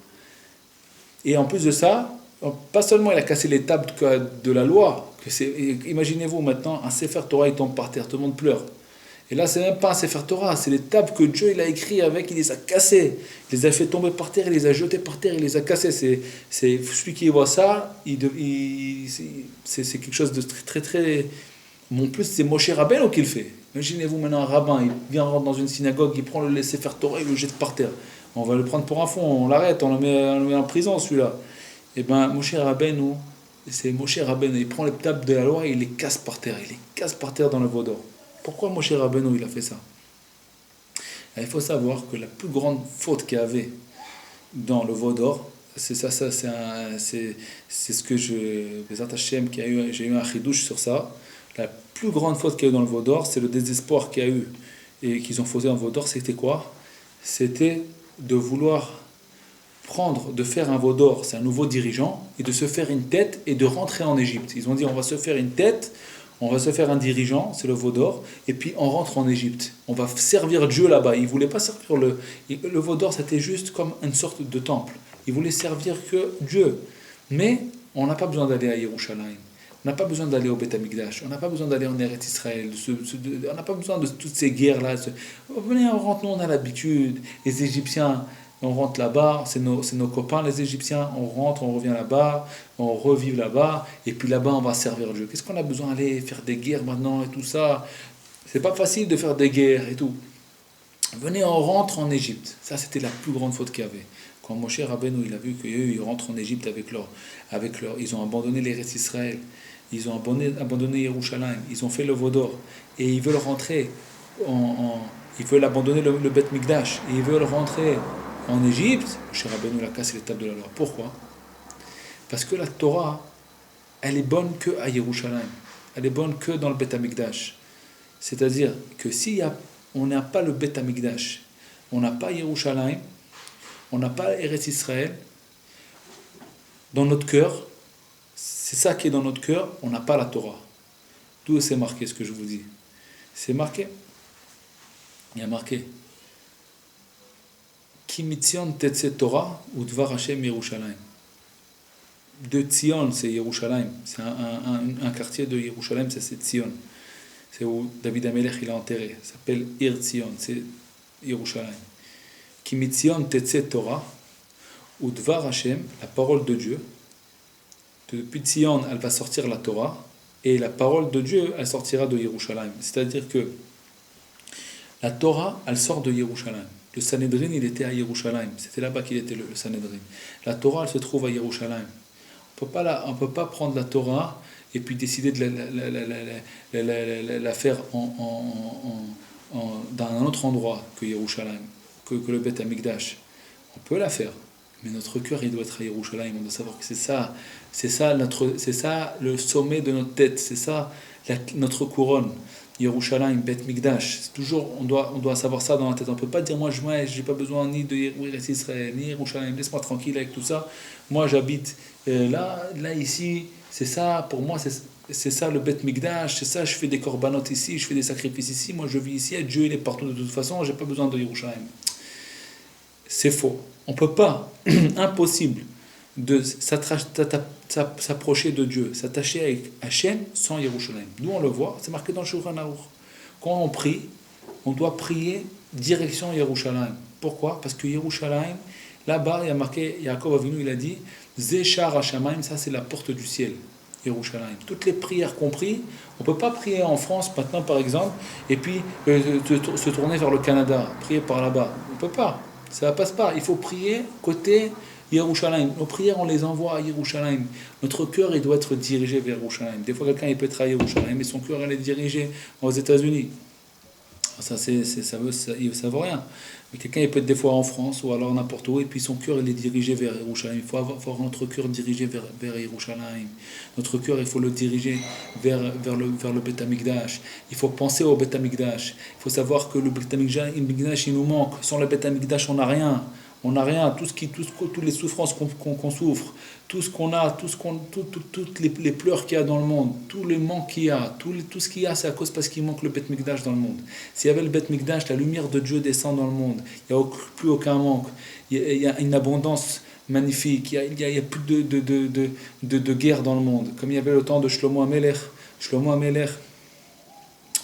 Et en plus de ça, pas seulement il a cassé les tables de la loi, imaginez-vous maintenant, un Sefer Torah il tombe par terre, tout le monde pleure. Et là, c'est même pas un Sefer Torah, c'est les tables que Dieu il a écrit avec, il les a cassées. Il les a fait tomber par terre, il les a jetées par terre, il les a cassées. C'est celui qui voit ça, c'est quelque chose de très, très, très... En plus, c'est Moshe Rabbeinu qui le fait. Imaginez-vous maintenant un rabbin, il vient rentrer dans une synagogue, il prend le Sefer Torah, il le jette par terre. On va le prendre pour un fond, on l'arrête, on le met en prison celui-là. Et bien, Moshe Rabbeinu, il prend les tables de la loi et il les casse par terre. Il les casse par terre dans le veau d'or. Pourquoi Moshe Rabbeinu il a fait ça? Il faut savoir que la plus grande faute qu'il y avait dans le veau d'or, c'est ça, c'est ce que Bezat Hashem, j'ai eu un chidouche sur ça. La plus grande faute qu'il y a eu dans le veau d'or, c'est le désespoir qu'il y a eu et qu'ils ont posé dans le veau d'or. C'était quoi? C'était de vouloir de faire un veau d'or, c'est un nouveau dirigeant, et de se faire une tête et de rentrer en Égypte. Ils ont dit on va se faire une tête, on va se faire un dirigeant, c'est le veau d'or, et puis on rentre en Égypte. On va servir Dieu là-bas. Ils ne voulaient pas servir le veau d'or, c'était juste comme une sorte de temple. Ils voulaient servir que Dieu. Mais on n'a pas besoin d'aller à Yerushalayim. On n'a pas besoin d'aller au Beth Amikdash. On n'a pas besoin d'aller en Eretz Israël. On n'a pas besoin de toutes ces guerres-là. Venez, on rentre, nous on a l'habitude. Les Égyptiens, on rentre là-bas, c'est nos copains les Égyptiens, on rentre, on revient là-bas, on revive là-bas, et puis là-bas on va servir Dieu. Qu'est-ce qu'on a besoin d'aller faire des guerres maintenant et tout ça? C'est pas facile de faire des guerres et tout. Venez, on rentre en Égypte. Ça, c'était la plus grande faute qu'il y avait. Quand Moshe Rabbeinu, il a vu qu'eux, ils rentrent en Égypte avec leur... Ils ont abandonné l'Eretz Israël, ils ont abandonné Yerushalayim, ils ont fait le veau d'or, et ils veulent rentrer ils veulent abandonner le Beth Mikdash, et ils veulent rentrer en Égypte. Moshe Rabbeinu a cassé les tables de la loi. Pourquoi? Parce que la Torah, elle est bonne que à Yerushalayim, elle est bonne que dans le Beth Amikdash. C'est-à-dire que on n'a pas le Beth Amikdash, on n'a pas Yerushalayim, on n'a pas Eretz Israël, dans notre cœur, c'est ça qui est dans notre cœur, on n'a pas la Torah. D'où c'est marqué ce que je vous dis? C'est marqué. Il y a marqué Ki mitzion tetze Torah ou dvar Hashem Yerushalayim. De Tzion, c'est Yerushalayim. C'est un quartier de Yerushalayim, c'est Tzion. C'est où David Amelech il est enterré. Ça s'appelle Ir Tzion, c'est Yerushalayim. Ki mitzion tetze Torah ou dvar Hashem, la parole de Dieu. Depuis Tzion, elle va sortir la Torah, et la parole de Dieu, elle sortira de Yerushalayim. C'est-à-dire que la Torah, elle sort de Yerushalayim. Le Sanhedrin, il était à Yerushalayim. C'était là-bas qu'il était le Sanhedrin. La Torah, elle se trouve à Yerushalayim. On ne peut pas prendre la Torah et puis décider de la faire dans un autre endroit que Yerushalayim, que le Beth Amikdash. On peut la faire, mais notre cœur, il doit être à Yerushalayim. On doit savoir que c'est ça le sommet de notre tête, c'est ça notre couronne. Yerushalayim, Beth Mikdash, c'est toujours, on doit savoir ça dans la tête. On ne peut pas dire, moi, je n'ai pas besoin ni de Eretz Israël, ni Yerushalayim, laisse-moi tranquille avec tout ça. Moi, j'habite là, ici, c'est ça, pour moi, c'est ça le Beth Mikdash, c'est ça, je fais des korbanot ici, je fais des sacrifices ici, moi, je vis ici, et Dieu, il est partout de toute façon, je n'ai pas besoin de Yerushalayim. C'est faux. On ne peut pas, impossible, de s'approcher de Dieu, s'attacher avec Hachem sans Yerushalayim. Nous on le voit, c'est marqué dans le Shulchan Aruch. Quand on prie, on doit prier direction Yerushalayim. Pourquoi? Parce que Yerushalayim, là-bas, il y a marqué, Yaakov Avinu, il a dit, Zeshar Hashamayim, ça c'est la porte du ciel, Yerushalayim. Toutes les prières qu'on prie, on ne peut pas prier en France maintenant par exemple, et puis se tourner vers le Canada, prier par là-bas. On ne peut pas, ça ne passe pas. Il faut prier côté Yerushalayim. Nos prières, on les envoie à Yerushalayim. Notre cœur, il doit être dirigé vers Yerushalayim. Des fois, quelqu'un il peut être à Yerushalayim, mais son cœur, il est dirigé aux États-Unis. Ça veut rien. Mais quelqu'un il peut être des fois en France ou alors n'importe où, et puis son cœur, il est dirigé vers Yerushalayim. Il faut avoir notre cœur dirigé vers Yerushalayim. Notre cœur, il faut le diriger vers le Beth Amikdash. Il faut penser au Beth Amikdash. Il faut savoir que le Beth Amikdash, il nous manque. Sans le Beth Amikdash, on n'a rien. On n'a rien, toutes les souffrances qu'on souffre, tout ce qu'on a, toutes les pleurs qu'il y a dans le monde, tout le manque qu'il y a, tout ce qu'il y a, c'est à cause parce qu'il manque le Beth Mikdash dans le monde. S'il y avait le Beth Mikdash, la lumière de Dieu descend dans le monde. Il n'y a plus aucun manque. Il y a une abondance magnifique. Il y a plus de guerre dans le monde. Comme il y avait le temps de Shlomo HaMelech. Shlomo HaMelech,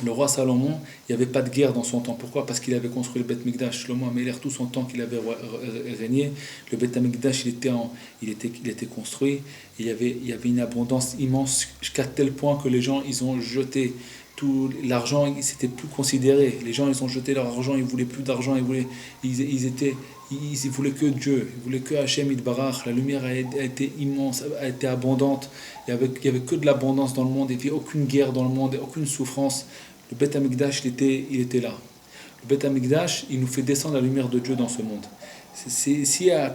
le roi Salomon, il n'y avait pas de guerre dans son temps. Pourquoi? Parce qu'il avait construit le Beth Mikdash. Shlomo HaMelech, tout son temps qu'il avait régné, le Beth Mikdash, il était construit. Et il y avait une abondance immense, jusqu'à tel point que les gens, ils ont jeté tout l'argent, c'était plus considéré. Les gens, ils ont jeté leur argent, ils voulaient plus d'argent, ils voulaient que Dieu, ils voulaient que Hachem Yitbarach. La lumière a été immense, a été abondante. Il y avait que de l'abondance dans le monde, il n'y avait aucune guerre dans le monde, aucune souffrance. Le Beth Amikdash, il était là. Le Beth Amikdash, il nous fait descendre la lumière de Dieu dans ce monde. Si à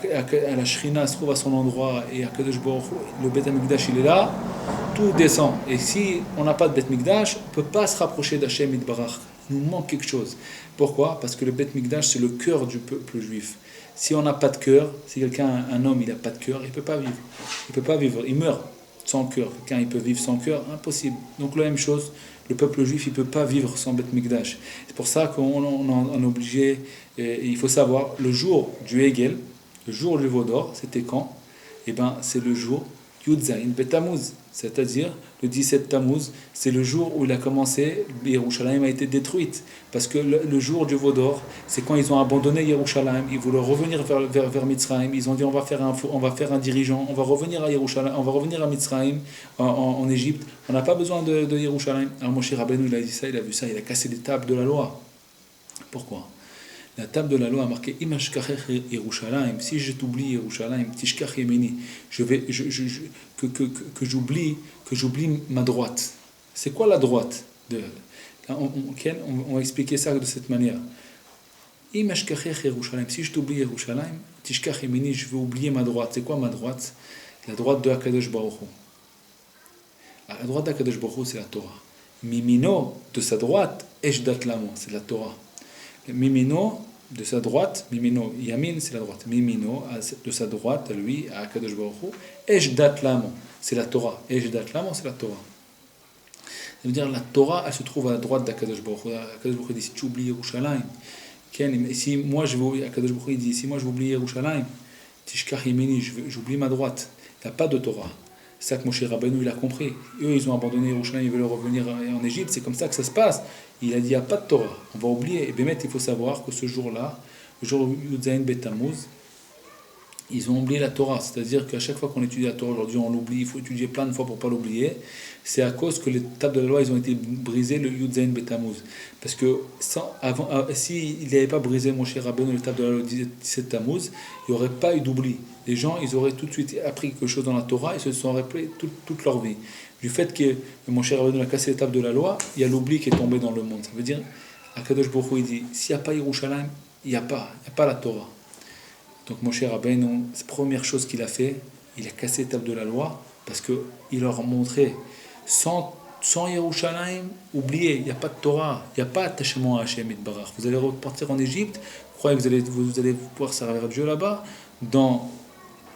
la Shrina se trouve à son endroit et à Kadosh Baruch Hu, le Beth Amikdash il est là, tout descend. Et si on n'a pas de Beth Mikdash, on ne peut pas se rapprocher d'Hachem Yitbarach. Il nous manque quelque chose. Pourquoi? Parce que le Beth Mikdash, c'est le cœur du peuple juif. Si on n'a pas de cœur, si quelqu'un, un homme, il n'a pas de cœur, il ne peut pas vivre. Il ne peut pas vivre, il meurt sans cœur. Quelqu'un, il peut vivre sans cœur, impossible. Donc la même chose, le peuple juif, il ne peut pas vivre sans Beth Mikdash. C'est pour ça qu'on est obligé, et il faut savoir, le jour du Hegel, le jour du veau d'or, c'était quand? Eh bien, c'est le jour Yud Zayin Bet Tammuz, c'est-à-dire le 17 Tammuz, c'est le jour où il a commencé, Yerushalayim a été détruite. Parce que le jour du veau d'or, c'est quand ils ont abandonné Yerushalayim, ils voulaient revenir vers Mitzrayim, ils ont dit on va faire un dirigeant, on va revenir à Yerushalayim, on va revenir à Mitzrayim, en Égypte, on n'a pas besoin de Yerushalayim. Alors Moshe Rabbeinu, il a dit ça, il a vu ça, il a cassé les tables de la loi. Pourquoi? La table de la loi a marqué Imashkachech Yerushalayim. Si je t'oublie Yerushalayim, Tishkach Yemini, que j'oublie ma droite. C'est quoi la droite? On va expliquer ça de cette manière. Imashkachech Yerushalayim. Si je t'oublie Yerushalayim, Tishkach Yemini, je vais oublier ma droite. C'est quoi ma droite? La droite de Hakadosh Baruch Hu. La droite d'Hakadosh Baruch Hu, c'est la Torah. Mimino, de sa droite, Eshdat Lamo, c'est la Torah. Mimino, de sa droite, Mimino, Yamin, c'est la droite. Mimino, de sa droite, à lui, à Kadosh Baruch Hu, Eshdat Lamo, c'est la Torah. Eshdat Lamo, c'est la Torah. Ça veut dire la Torah, elle se trouve à la droite d'Akadosh Baruch Hu. Akadosh Baruch Hu dit si tu oublies Yerushalayim, si moi je vais, Akadosh Baruch Hu dit si moi je vais oublier Yerushalayim, Tishkach Yemini, j'oublie ma droite. Il n'y a pas de Torah. C'est ça que Moshe Rabbeinu il a compris. Eux, ils ont abandonné Yerushalayim, ils veulent revenir en Égypte, c'est comme ça que ça se passe. Il a dit, il n'y a pas de Torah, on va oublier. Et bien, il faut savoir que ce jour-là, le jour où Yud Zayin Bet Tammuz, ils ont oublié la Torah. C'est-à-dire qu'à chaque fois qu'on étudie la Torah, aujourd'hui on l'oublie, il faut étudier plein de fois pour ne pas l'oublier. C'est à cause que les tables de la loi, ils ont été brisées le Yud Zayin Bet Tammuz. Parce que s'il n'avait pas brisé Moshe Rabbeinu les tables de la loi 17 Tammuz, il n'y aurait pas eu d'oubli. Les gens, ils auraient tout de suite appris quelque chose dans la Torah et se sont rappelés toute leur vie. Du fait que Moshe Rabbeinu a cassé les tables de la loi, il y a l'oubli qui est tombé dans le monde. Ça veut dire, Akadosh Baruch Hu, il dit, s'il n'y a pas Yerushalayim, il n'y a pas la Torah. Donc Moshe Rabbeinu, la première chose qu'il a fait, il a cassé les tables de la loi parce qu'il leur a montré, sans Yerushalayim, oubliez, il n'y a pas de Torah, il n'y a pas d'attachement à Hachem Yitbarach. Vous allez repartir en Égypte, vous croyez que vous allez pouvoir servir Dieu là-bas, dans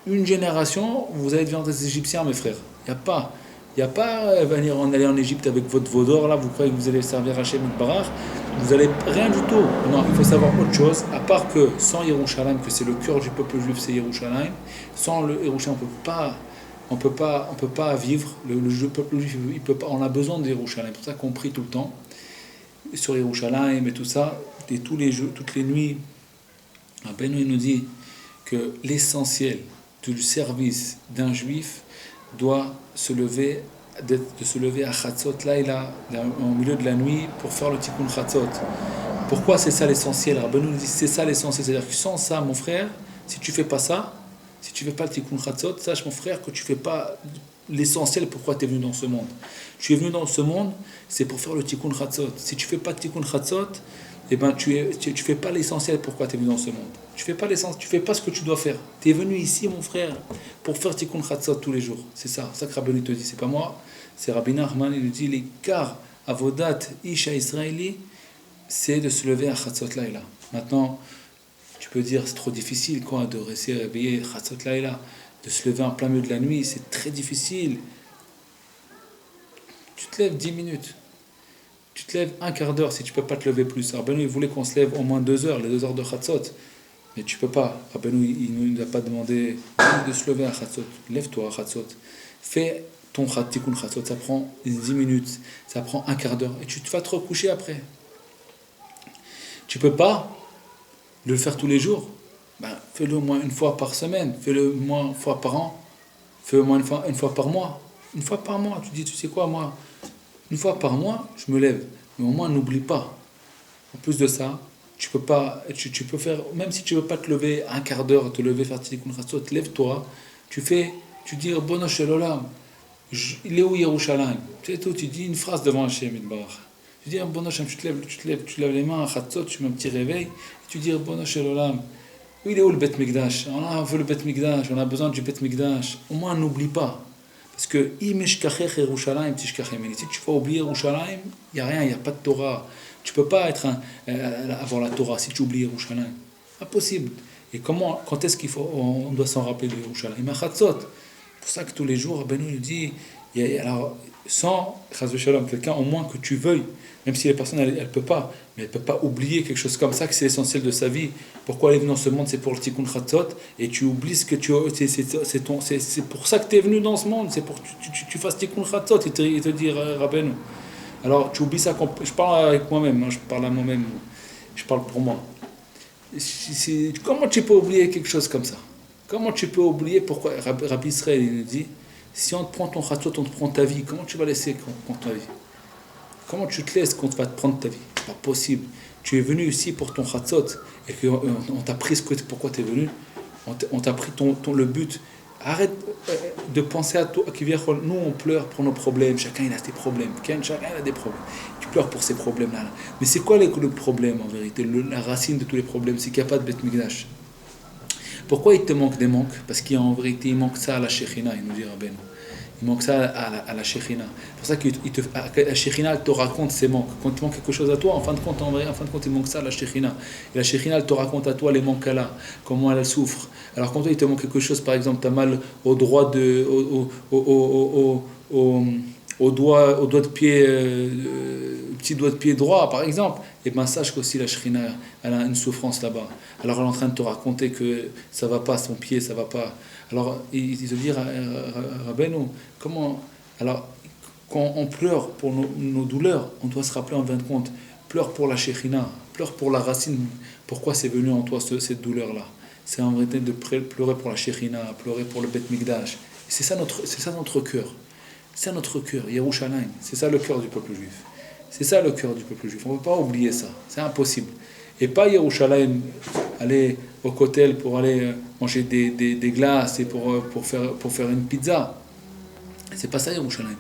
une génération, vous allez devenir des Égyptiens, mes frères. Il n'y a pas aller en Égypte avec votre veau d'or, là, vous croyez que vous allez servir Hachem Yitbarach, vous n'allez rien du tout. Non, il faut savoir autre chose, à part que sans Yerushalayim, que c'est le cœur du peuple juif, c'est Yerushalayim, sans le Yerushalayim, on peut pas vivre, le peuple juif, on a besoin de Yerushalayim, c'est pour ça qu'on prie tout le temps, sur Yerushalayim et tout ça, et toutes les nuits, Ben il nous dit que l'essentiel du service d'un juif doit se lever à Chatzot Laïla, au milieu de la nuit, pour faire le Tikkun Chatzot. Pourquoi c'est ça l'essentiel? Rabbeinu nous dit c'est ça l'essentiel, c'est-à-dire que sans ça, mon frère, si tu fais pas ça, si tu fais pas le Tikkun Chatzot, sache mon frère que tu fais pas l'essentiel pourquoi tu es venu dans ce monde. Tu es venu dans ce monde, c'est pour faire le Tikkun Chatzot. Si tu fais pas le Tikkun Chatzot, eh ben tu fais pas l'essentiel pourquoi tu es venu dans ce monde. Tu fais pas l'essentiel, tu fais pas ce que tu dois faire. Tu es venu ici, mon frère, pour faire Tikkun Chatzot tous les jours. C'est ça que Rabbeinu te dit. C'est pas moi, c'est Rabbi Nachman, il nous dit l'écart avodat isha israéli, c'est de se lever à Chatzot Laïla. Maintenant, Tu peux dire, c'est trop difficile, quoi, de rester réveillé, Chatzot Laïla, de se lever en plein milieu de la nuit, c'est très difficile. Tu te lèves 10 minutes. Tu te lèves un quart d'heure si tu peux pas te lever plus. Rabbeinu, il voulait qu'on se lève au moins 2 heures, les 2 heures de Chatzot. Mais tu peux pas. Rabbeinu, il ne nous a pas demandé de se lever à Chatzot. Lève-toi à Chatzot. Fais ton Tikkun Chatzot. Ça prend 10 minutes, ça prend un quart d'heure. Et tu vas te recoucher après. Tu peux pas le faire tous les jours. Ben, fais-le au moins une fois par semaine. Fais-le au moins une fois par an. Fais-le au moins une fois par mois. Une fois par mois. Tu dis, tu sais quoi, moi, une fois par mois, je me lève. Mais au moins, n'oublie pas. En plus de ça, tu peux pas, tu peux faire, même si tu veux pas te lever un quart d'heure, te lever, faire Tikkun Chatzot, lève-toi. Tu dis, Bono Shel Olam, il est où Yerushalayim? C'est tout, tu dis une phrase devant Hachem Yitbarach. Tu dis, Bono Shem, tu lèves les mains à Chatzot, tu mets un petit réveil, et tu dis, Bono Shel Olam, il est où le Bet Mikdash? On veut le Bet Mikdash, on a besoin du Bet Mikdash. Au moins, n'oublie pas. Parce que si tu vas oublier Yerushalayim, il n'y a rien, il n'y a pas de Torah. Tu ne peux pas avoir la Torah si tu oublies Yerushalayim. Impossible. Et quand est-ce on doit s'en rappeler de Yerushalayim? À Chatzot. C'est pour ça que tous les jours, Ben nous dit, alors, sans Chaz v'Shalom, quelqu'un au moins que tu veuilles, même si la personne elle ne peut pas, mais elle ne peut pas oublier quelque chose comme ça, que c'est essentiel de sa vie. Pourquoi elle est venue dans ce monde? C'est pour le Tikkun Chatzot, et tu oublies ce que c'est pour ça que tu es venu dans ce monde, c'est pour que tu fasses Tikkun Chatzot, il te dit Rabbeinu. Alors tu oublies ça, je parle avec moi-même, je parle à moi-même, je parle pour moi. Comment tu peux oublier quelque chose comme ça? Comment tu peux oublier pourquoi Rabbi Israël il nous dit, si on te prend ton Chatzot, on te prend ta vie, comment tu vas laisser contre ta vie? Comment tu te laisses quand tu vas te prendre ta vie? C'est pas possible. Tu es venu ici pour ton Chatzot et qu'on t'a pris pourquoi tu es venu. On t'a pris le but. Arrête de penser à toi. Nous, on pleure pour nos problèmes. Chacun il a ses problèmes. Chacun a des problèmes. Tu pleures pour ces problèmes-là. Mais c'est quoi le problème en vérité? La racine de tous les problèmes, c'est qu'il n'y a pas de Beth Mikdash. Pourquoi il te manque des manques? Parce qu'en vérité, il manque ça à la Shekhinah, il nous dit Rabbeinu. Il manque ça à la Shekhinah. C'est pour ça que la Shekhinah te raconte ses manques. Quand il manque quelque chose à toi, en fin de compte, il manque ça à la Shekhinah. Et la Shekhinah, elle te raconte à toi les manques qu'elle a, comment elle souffre. Alors quand toi, il te manque quelque chose, par exemple, tu as mal au doigt de pied, petit doigt de pied droit, par exemple, et bien sache qu'aussi la Shekhinah, elle a une souffrance là-bas. Alors elle est en train de te raconter que ça va pas, son pied, ça va pas. Alors il te dit, Rabbeinu, comment. Alors quand on pleure pour nos douleurs, on doit se rappeler en fin de compte, pleure pour la Shekhinah, pleure pour la racine, pourquoi c'est venu en toi cette douleur-là. C'est en vérité de pleurer pour la Shekhinah, pleurer pour le Bet Mikdash. C'est ça notre cœur. C'est notre cœur, Yerushalayim. C'est ça le cœur du peuple juif. C'est ça le cœur du peuple juif. On ne peut pas oublier ça. C'est impossible. Et pas Yerushalayim, aller au kotel pour aller manger des glaces et pour faire une pizza. C'est pas ça Yerushalayim.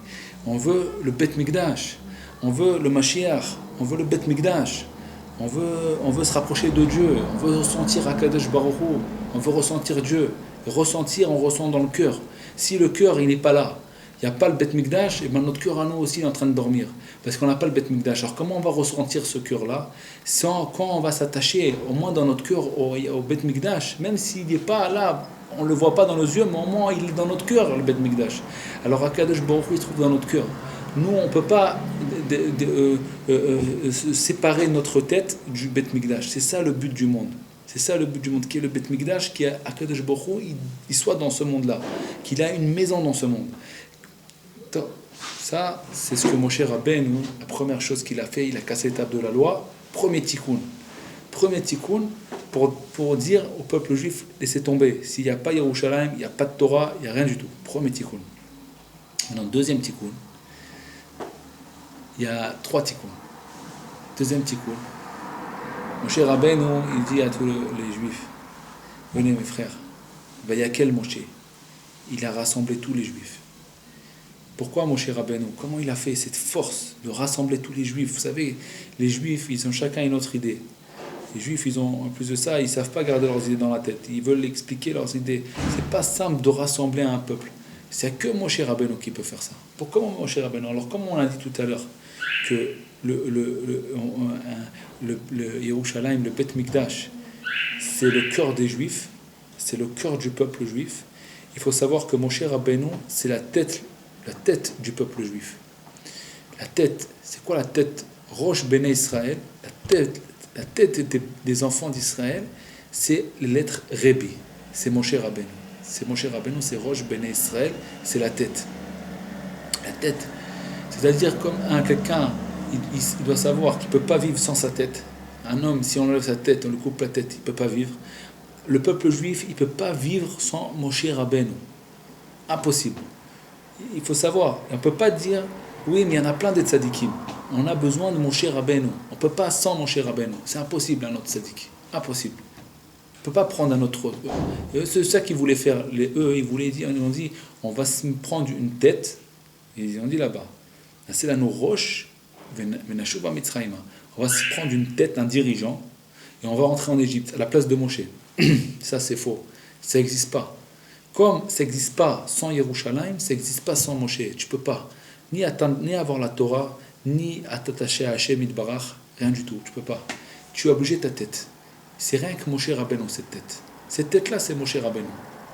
On veut le Bet Mikdash. On veut le Mashiach. On veut le Bet Mikdash. On veut se rapprocher de Dieu. On veut ressentir Akadosh Baruch Hu. On veut ressentir Dieu. Et ressentir, on ressent dans le cœur. Si le cœur, il n'est pas là, il n'y a pas le Bet Mikdash, et bien notre cœur à nous aussi est en train de dormir. Parce qu'on n'a pas le Bet Mikdash. Alors comment on va ressentir ce cœur-là? Quand on va s'attacher, au moins dans notre cœur, au Bet Mikdash, même s'il n'est pas là, on ne le voit pas dans nos yeux, mais au moins il est dans notre cœur, le Bet Mikdash. Alors Akadosh Baruch Hu, il se trouve dans notre cœur. Nous, on ne peut pas séparer notre tête du Bet Mikdash. C'est ça le but du monde. C'est ça le but du monde, qui est le Bet Mikdash, qui est Akadosh Baruch Hu, il soit dans ce monde-là, qu'il a une maison dans ce monde. Ça, c'est ce que Moshe Rabbeinu, la première chose qu'il a fait, il a cassé l'étape de la loi, premier tikkun pour dire au peuple juif, laissez tomber, s'il n'y a pas Yerushalayim, il n'y a pas de Torah, il n'y a rien du tout, premier tikkun. Maintenant, deuxième tikkun, il y a 3 tikkun. Deuxième tikkun, Moshe Rabbeinu, il dit à tous les juifs, venez mes frères, Vayakel Moshe, il a rassemblé tous les juifs. Pourquoi Moshe Rabbeinu? Comment il a fait cette force de rassembler tous les juifs? Vous savez, les juifs, ils ont chacun une autre idée. Les juifs, ils ont, en plus de ça, ils ne savent pas garder leurs idées dans la tête. Ils veulent expliquer leurs idées. C'est pas simple de rassembler un peuple. C'est que Moshe Rabbeinu qui peut faire ça. Pourquoi Moshe Rabbeinu? Alors, comme on l'a dit tout à l'heure, que le Yerushalayim, le Bet Mikdash, c'est le cœur des Juifs, c'est le cœur du peuple juif. Il faut savoir que Moshe Rabbeinu, c'est la tête du peuple juif. La tête, c'est quoi la tête? Rosh Bene Israël, la tête des enfants d'Israël, c'est les lettres Rebbe, c'est Moshe Rabbeinu. C'est Moshe Rabbeinu, c'est Rosh Bene Israël, c'est la tête. La tête, c'est-à-dire comme quelqu'un, il doit savoir qu'il ne peut pas vivre sans sa tête. Un homme, si on enlève sa tête, on lui coupe la tête, il ne peut pas vivre. Le peuple juif, il ne peut pas vivre sans Moshe Rabbeinu. Impossible. Il faut savoir, on ne peut pas dire, oui, mais il y en a plein de tzadikim. On a besoin de Moshe Rabbeinu. On ne peut pas sans Moshe Rabbeinu. C'est impossible un autre tzadik. Impossible. On ne peut pas prendre un autre. C'est ça qu'ils voulaient faire. Ils voulaient dire, ils ont dit, on va se prendre une tête. Ils ont dit là-bas, c'est la nous roche, on va se prendre une tête, un dirigeant, et on va rentrer en Égypte à la place de Moshe. Ça c'est faux. Ça n'existe pas. Comme ça n'existe pas sans Yerushalayim, ça n'existe pas sans Moshe. Tu ne peux pas ni avoir la Torah, ni à t'attacher à Hashem Yitbarach, rien du tout. Tu ne peux pas. Tu as bougé ta tête. C'est rien que Moshe Rabbeinu, cette tête. Cette tête-là, c'est Moshe Rabbeinu.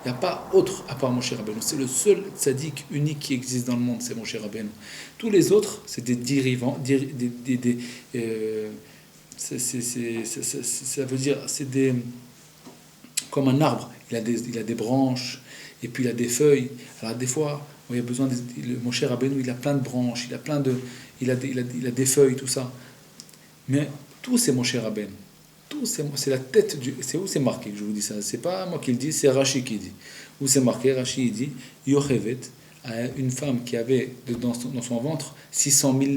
Il n'y a pas autre à part Moshe Rabbeinu. C'est le seul tzaddik unique qui existe dans le monde, c'est Moshe Rabbeinu. Tous les autres, c'est des dérivants, ça veut dire, c'est des comme un arbre. Il a des branches, et puis il a des feuilles. Alors des fois, il y a besoin le Moshe Rabbeinu, il a plein de branches, il a des feuilles, tout ça. Mais tout c'est Moshe Rabbeinu. Tout c'est la tête c'est où c'est marqué que je vous dis ça. C'est pas moi qui le dis, c'est Rashi qui dit. Où c'est marqué, Rashi il dit Yochevet, une femme qui avait dans son ventre 600 000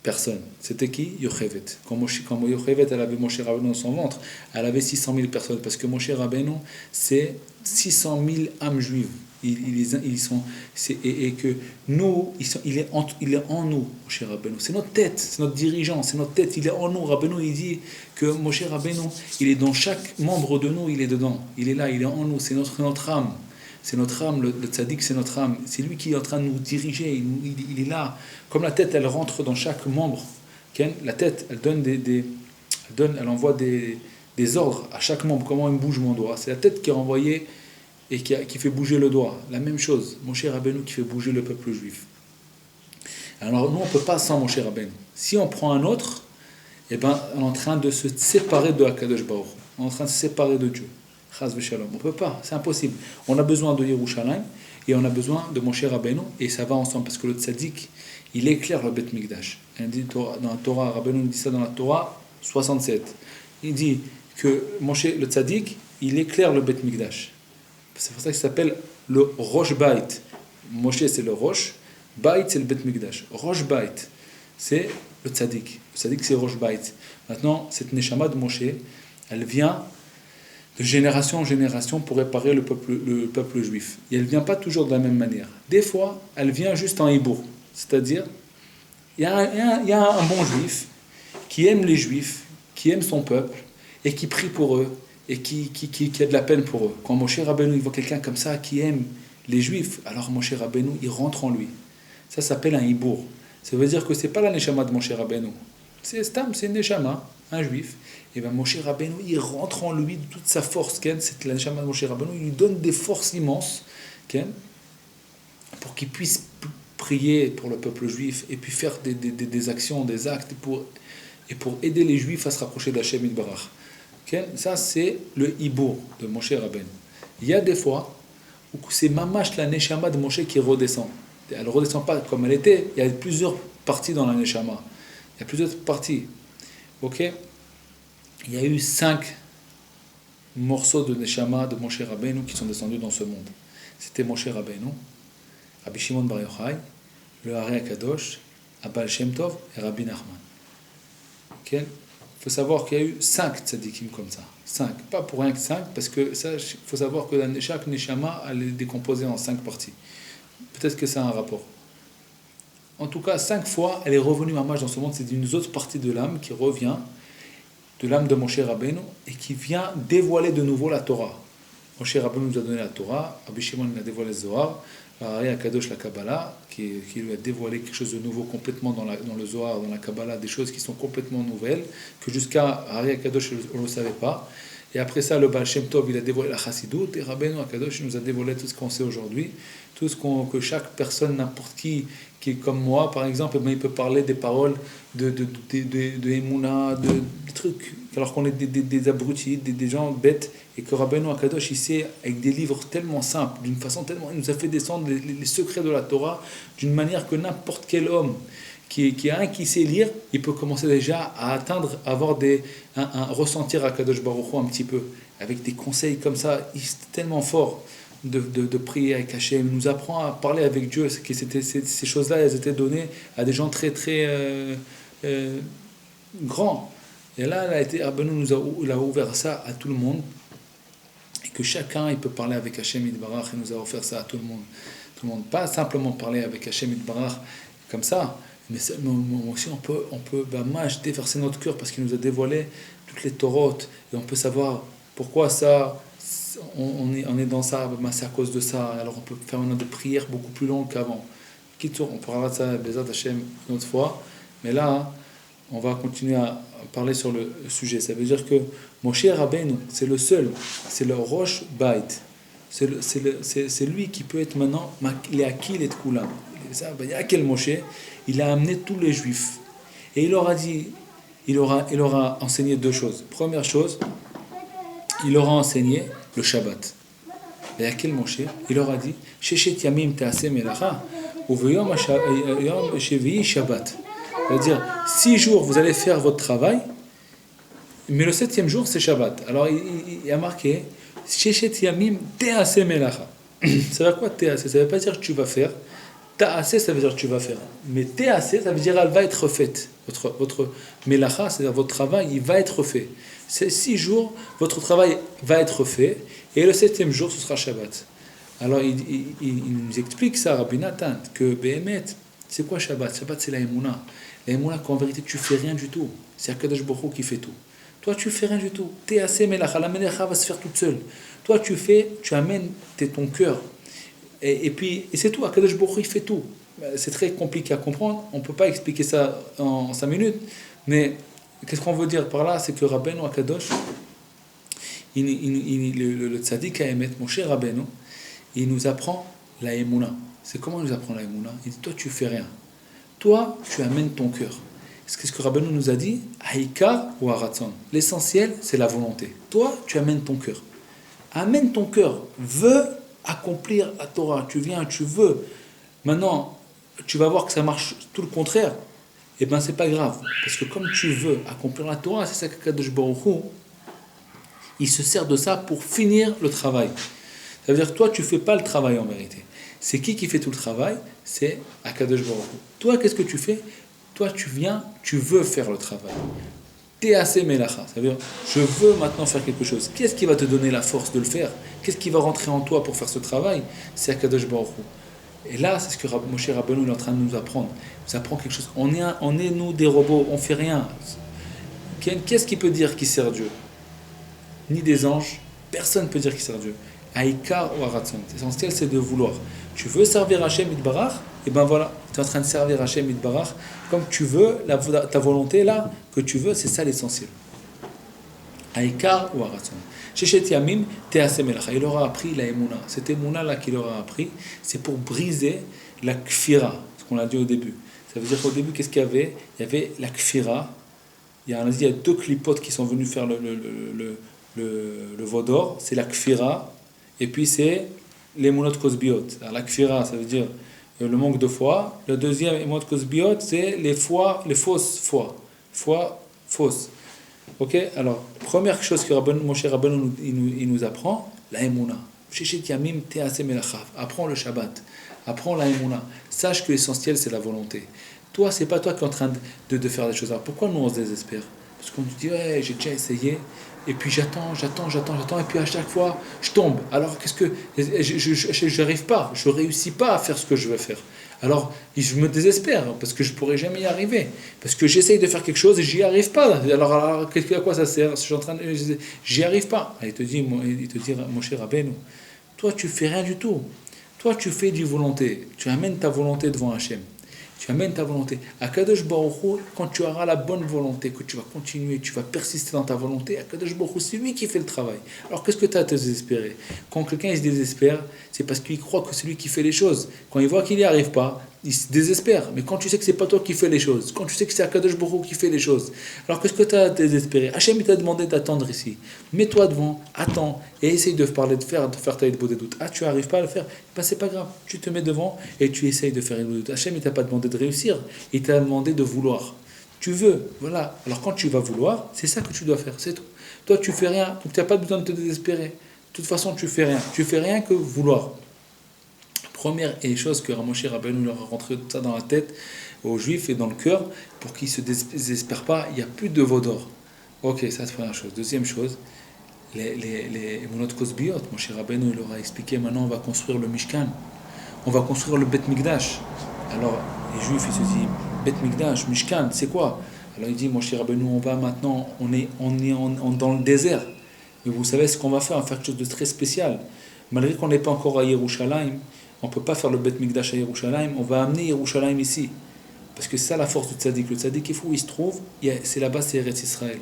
personnes. C'était qui? Yochevet. Quand Yochevet elle avait Moshe Rabbeinu dans son ventre, elle avait 600 000 personnes. Parce que Moshe Rabbeinu, c'est 600 000 âmes juives. Ils sont, et que nous, il est en nous, Moshe Rabbeinu. C'est notre tête, c'est notre dirigeant, c'est notre tête. Il est en nous. Rabbeinu, il dit que Moshe Rabbeinu, il est dans chaque membre de nous, il est dedans. Il est là, il est en nous. C'est notre âme. C'est notre âme, le tzaddik, c'est notre âme. C'est lui qui est en train de nous diriger. Il est là. Comme la tête, elle rentre dans chaque membre. La tête, elle envoie des ordres à chaque membre. Comment il bouge mon doigt? C'est la tête qui est renvoyée et qui fait bouger le doigt. La même chose, Moshe Rabbeinu qui fait bouger le peuple juif. Alors nous, on ne peut pas sans Moshe Rabbeinu. Si on prend un autre, on est en train de se séparer de Akadosh Baruch. On est en train de se séparer de Dieu. Chas v'shalom. On ne peut pas, c'est impossible. On a besoin de Yerushalayim et on a besoin de Moshe Rabbeinu et ça va ensemble parce que le tzaddik, il éclaire le Beth Mikdash. Il dit dans la Torah, Rabbeinu dit ça dans la Torah 67. Il dit que le tzaddik, il éclaire le Beth Mikdash. C'est pour ça qu'il s'appelle le Rosh Bait. Moshe, c'est le Rosh. Bait, c'est le Bet Mikdash. Rosh Bait, c'est le Tzadik. Le Tzadik, c'est Rosh Bait. Maintenant, cette Neshama de Moshe, elle vient de génération en génération pour réparer le peuple juif. Et elle ne vient pas toujours de la même manière. Des fois, elle vient juste en hibour. C'est-à-dire, il y a un bon juif qui aime les juifs, qui aime son peuple et qui prie pour eux. Et qui a de la peine pour eux. Quand Moshe Rabbeinu il voit quelqu'un comme ça qui aime les Juifs, alors Moshe Rabbeinu il rentre en lui. Ça s'appelle un hibour. Ça veut dire que c'est pas la neshama de Moshe Rabbeinu. C'est une neshama, un Juif. Et bien Moshe Rabbeinu il rentre en lui de toute sa force. C'est la neshama de Moshe Rabbeinu. Il lui donne des forces immenses pour qu'il puisse prier pour le peuple juif et puis faire des actions, des actes et pour aider les Juifs à se rapprocher d'Hashem Yitbarach. Ça, c'est le hibour de Moshe Rabbeinu. Il y a des fois où c'est mamash la neshama de Moshe qui redescend. Elle ne redescend pas comme elle était. Il y a plusieurs parties dans la neshama. Il y a plusieurs parties. Ok? Il y a eu 5 morceaux de neshama de Moshe Rabbeinu qui sont descendus dans ce monde. C'était Moshe Rabbeinu, Rabbi Shimon Bar Yochai, le Hari HaKadosh, Abba Shem Tov et Rabbi Nachman. Ok? Il faut savoir qu'il y a eu 5 tzadikim comme ça. 5. Pas pour rien que 5, parce que ça, il faut savoir que chaque neshama, elle est décomposée en 5 parties. Peut-être que ça a un rapport. En tout cas, 5 fois, elle est revenue mamash dans ce monde. C'est une autre partie de l'âme qui revient, de l'âme de Moshe Rabbeinu, et qui vient dévoiler de nouveau la Torah. Moshe Rabbeinu nous a donné la Torah, Rabbi Shimon a dévoilé le Zohar, Hari HaKadosh la Kabbalah, qui lui a dévoilé quelque chose de nouveau complètement dans le Zohar, dans la Kabbalah, des choses qui sont complètement nouvelles, que jusqu'à Hari HaKadosh on ne le savait pas. Et après ça, le Baal Shem Tov, il a dévoilé la Chassidut, et Rabbeinu Akadosh, il nous a dévoilé tout ce qu'on sait aujourd'hui, tout ce que chaque personne, n'importe qui est comme moi, par exemple, il peut parler des paroles de Emouna, de trucs, alors qu'on est des abrutis, des gens bêtes, et que Rabbeinu Akadosh, il sait, avec des livres tellement simples, d'une façon tellement, il nous a fait descendre les secrets de la Torah, d'une manière que n'importe quel homme qui sait lire, il peut commencer déjà à atteindre, à avoir un ressentir à Kadosh Baruch Hu un petit peu, avec des conseils comme ça, c'est tellement fort de prier avec Hachem. Il nous apprend à parler avec Dieu, ces choses-là, elles étaient données à des gens très très grands. Et là, Rabbeinu il a ouvert ça à tout le monde, et que chacun il peut parler avec Hachem Yitbarach, il nous a offert ça à tout le monde. Tout le monde, pas simplement parler avec Hachem Yitbarach comme ça, mais aussi on peut déverser notre cœur parce qu'il nous a dévoilé toutes les torotes, et on peut savoir pourquoi ça, on est dans ça, c'est à cause de ça. Alors on peut faire des prières beaucoup plus longues qu'avant. On pourra voir ça Bezat Hachem une autre fois, mais là on va continuer à parler sur le sujet. Ça veut dire que Moshe Rabbeinu, c'est le seul, c'est le Rosh Bait, c'est lui qui peut être maintenant les Akil et Tkulam. Il y a quel Moshe, il a amené tous les Juifs et il leur a dit, il leur a enseigné deux choses. Première chose, il leur a enseigné le Shabbat. Et à quel Moshe, il leur a dit Sheshet Yamim Te'aseh Melacha Uveyom Shevi'i Shabbat. C'est-à-dire 6 jours vous allez faire votre travail, mais le 7e jour c'est Shabbat. Alors il a marqué Sheshet Yamim Te'aseh Melacha. Ça veut dire quoi Te'aseh? Ça ne veut pas dire que tu vas faire. Ta'aseh, ça veut dire que tu vas faire. Mais Te'aseh, ça veut dire elle va être faite. Votre Melacha, c'est-à-dire votre travail, il va être fait. Ces 6 jours, votre travail va être fait, et le 7e jour, ce sera Shabbat. Alors, il nous explique ça, Rabbi Nathan, que Behemet, c'est quoi Shabbat? Shabbat, c'est la Emouna. La Emouna, qu'en vérité, tu fais rien du tout. C'est Akadosh Baruch Hu qui fait tout. Toi, tu fais rien du tout. Te'aseh Melacha, la Melacha va se faire toute seule. Toi, tu amènes ton cœur. Et puis, c'est tout. Akadosh Baruch Hu, il fait tout. C'est très compliqué à comprendre. On ne peut pas expliquer ça en 5 minutes. Mais qu'est-ce qu'on veut dire par là? C'est que Rabbeinu Akadosh, le tzaddik Haemet, Moshe Rabbeinu, il nous apprend la Emouna. C'est comment il nous apprend la Emouna? Il dit, toi, tu fais rien. Toi, tu amènes ton cœur. Qu'est-ce que Rabbeinu nous a dit? Haïkar ou Haratzon. L'essentiel, c'est la volonté. Toi, tu amènes ton cœur. Amène ton cœur. Veux accomplir la Torah. Tu viens, tu veux. Maintenant, tu vas voir que ça marche tout le contraire. Eh bien, c'est pas grave. Parce que comme tu veux accomplir la Torah, c'est ça qu'Akadosh Baruch Hu, il se sert de ça pour finir le travail. Ça veut dire que toi, tu fais pas le travail en vérité. C'est qui fait tout le travail? C'est Akadosh Baruch Hu. Toi, qu'est-ce que tu fais? Toi, tu viens, tu veux faire le travail. Te'aseh Melacha. Ça veut dire, je veux maintenant faire quelque chose. Qu'est-ce qui va te donner la force de le faire? Qu'est-ce qui va rentrer en toi pour faire ce travail? C'est Akadosh Baruch Hu. Et là, c'est ce que Moshe Rabbeinu est en train de nous apprendre. Il nous apprend quelque chose. On est nous des robots, on fait rien. Qu'est-ce qui peut dire qui sert Dieu? Ni des anges, personne ne peut dire qui sert Dieu. Haïkar ou Haratzon. L'essentiel, c'est de vouloir. Tu veux servir Hachem Yitbarach, et ben voilà, tu es en train de servir Hachem Yitbarach comme tu veux, ta volonté là, que tu veux, c'est ça l'essentiel. Haïkar ou Haratzon. Sheshet Yamim Te'aseh Melacha. Il aura appris la Emouna. Cette Emouna là qu'il aura appris, c'est pour briser la Kfira, ce qu'on a dit au début. Ça veut dire qu'au début, qu'est-ce qu'il y avait? Il y avait la Kfira. Il y a 2 clipotes qui sont venus faire le Vaudor. C'est la Kfira. Et puis c'est les Emunot Kosbiot. Alors la Kfira, ça veut dire le manque de foi. Le deuxième Emunot Kosbiot, c'est les fausses foi. Foi fausse. Ok? Alors, première chose que Moshe Rabbeinu il nous apprend, la Emouna. Sheshet Yamim Te'aseh Melacha. Apprends le Shabbat. Apprends la Emouna. Sache que l'essentiel, c'est la volonté. Toi, c'est pas toi qui es en train de faire des choses. Alors, pourquoi nous on se désespère? Parce qu'on nous dit, ouais, j'ai déjà essayé. Et puis j'attends, et puis à chaque fois, je tombe. Alors qu'est-ce que... Je n'arrive pas, je ne réussis pas à faire ce que je veux faire. Alors je me désespère, parce que je ne pourrai jamais y arriver. Parce que j'essaye de faire quelque chose et j'y arrive pas. Alors à quoi ça sert? J'y arrive pas. Il te dit, Moshe Rabbeinu, toi tu fais rien du tout. Toi tu fais du volonté. Tu amènes ta volonté devant Hachem. Tu amènes ta volonté. Akadosh Baruch Hu, quand tu auras la bonne volonté, que tu vas continuer, tu vas persister dans ta volonté, Akadosh Baruch Hu, c'est lui qui fait le travail. Alors qu'est-ce que tu as à te désespérer? Quand quelqu'un il se désespère, c'est parce qu'il croit que c'est lui qui fait les choses. Quand il voit qu'il n'y arrive pas, il se désespère. Mais quand tu sais que c'est pas toi qui fais les choses, quand tu sais que c'est Akadosh Baruch Hu qui fait les choses, alors qu'est-ce que tu as à te désespérer? Hachem il t'a demandé d'attendre ici. Mets-toi devant, attends, et essaye de parler, de faire ta idée des doutes. Ah, tu n'arrives pas à le faire, ben c'est pas grave. Tu te mets devant et tu essayes de faire une doute. Hachem il t'a pas demandé de réussir, il t'a demandé de vouloir. Tu veux, voilà. Alors quand tu vas vouloir, c'est ça que tu dois faire, c'est tout. Toi tu fais rien, donc tu n'as pas besoin de te désespérer. De toute façon tu fais rien. Tu fais rien que vouloir. Première chose que Moshe Rabbeinu leur a rentré tout ça dans la tête aux Juifs et dans le cœur pour qu'ils ne se désespèrent pas, il n'y a plus de veau d'or. Ok, ça c'est la première chose. Deuxième chose, les Emunot Kosbiot, Moshe Rabbeinu leur a expliqué, maintenant on va construire le Mishkan, on va construire le Bet Mikdash. Alors les Juifs ils se disent, Bet Mikdash, Mishkan, c'est quoi? Alors il dit, Moshe Rabbeinu, on va maintenant, on est dans le désert. Mais vous savez ce qu'on va faire? On va faire quelque chose de très spécial. Malgré qu'on n'est pas encore à Yerushalayim, on ne peut pas faire le Bet Mikdash à Yerushalayim, on va amener Yerushalayim ici. Parce que c'est ça la force du tzaddik. Le tzaddik, il faut où il se trouve, c'est là-bas, c'est Eretz Israël.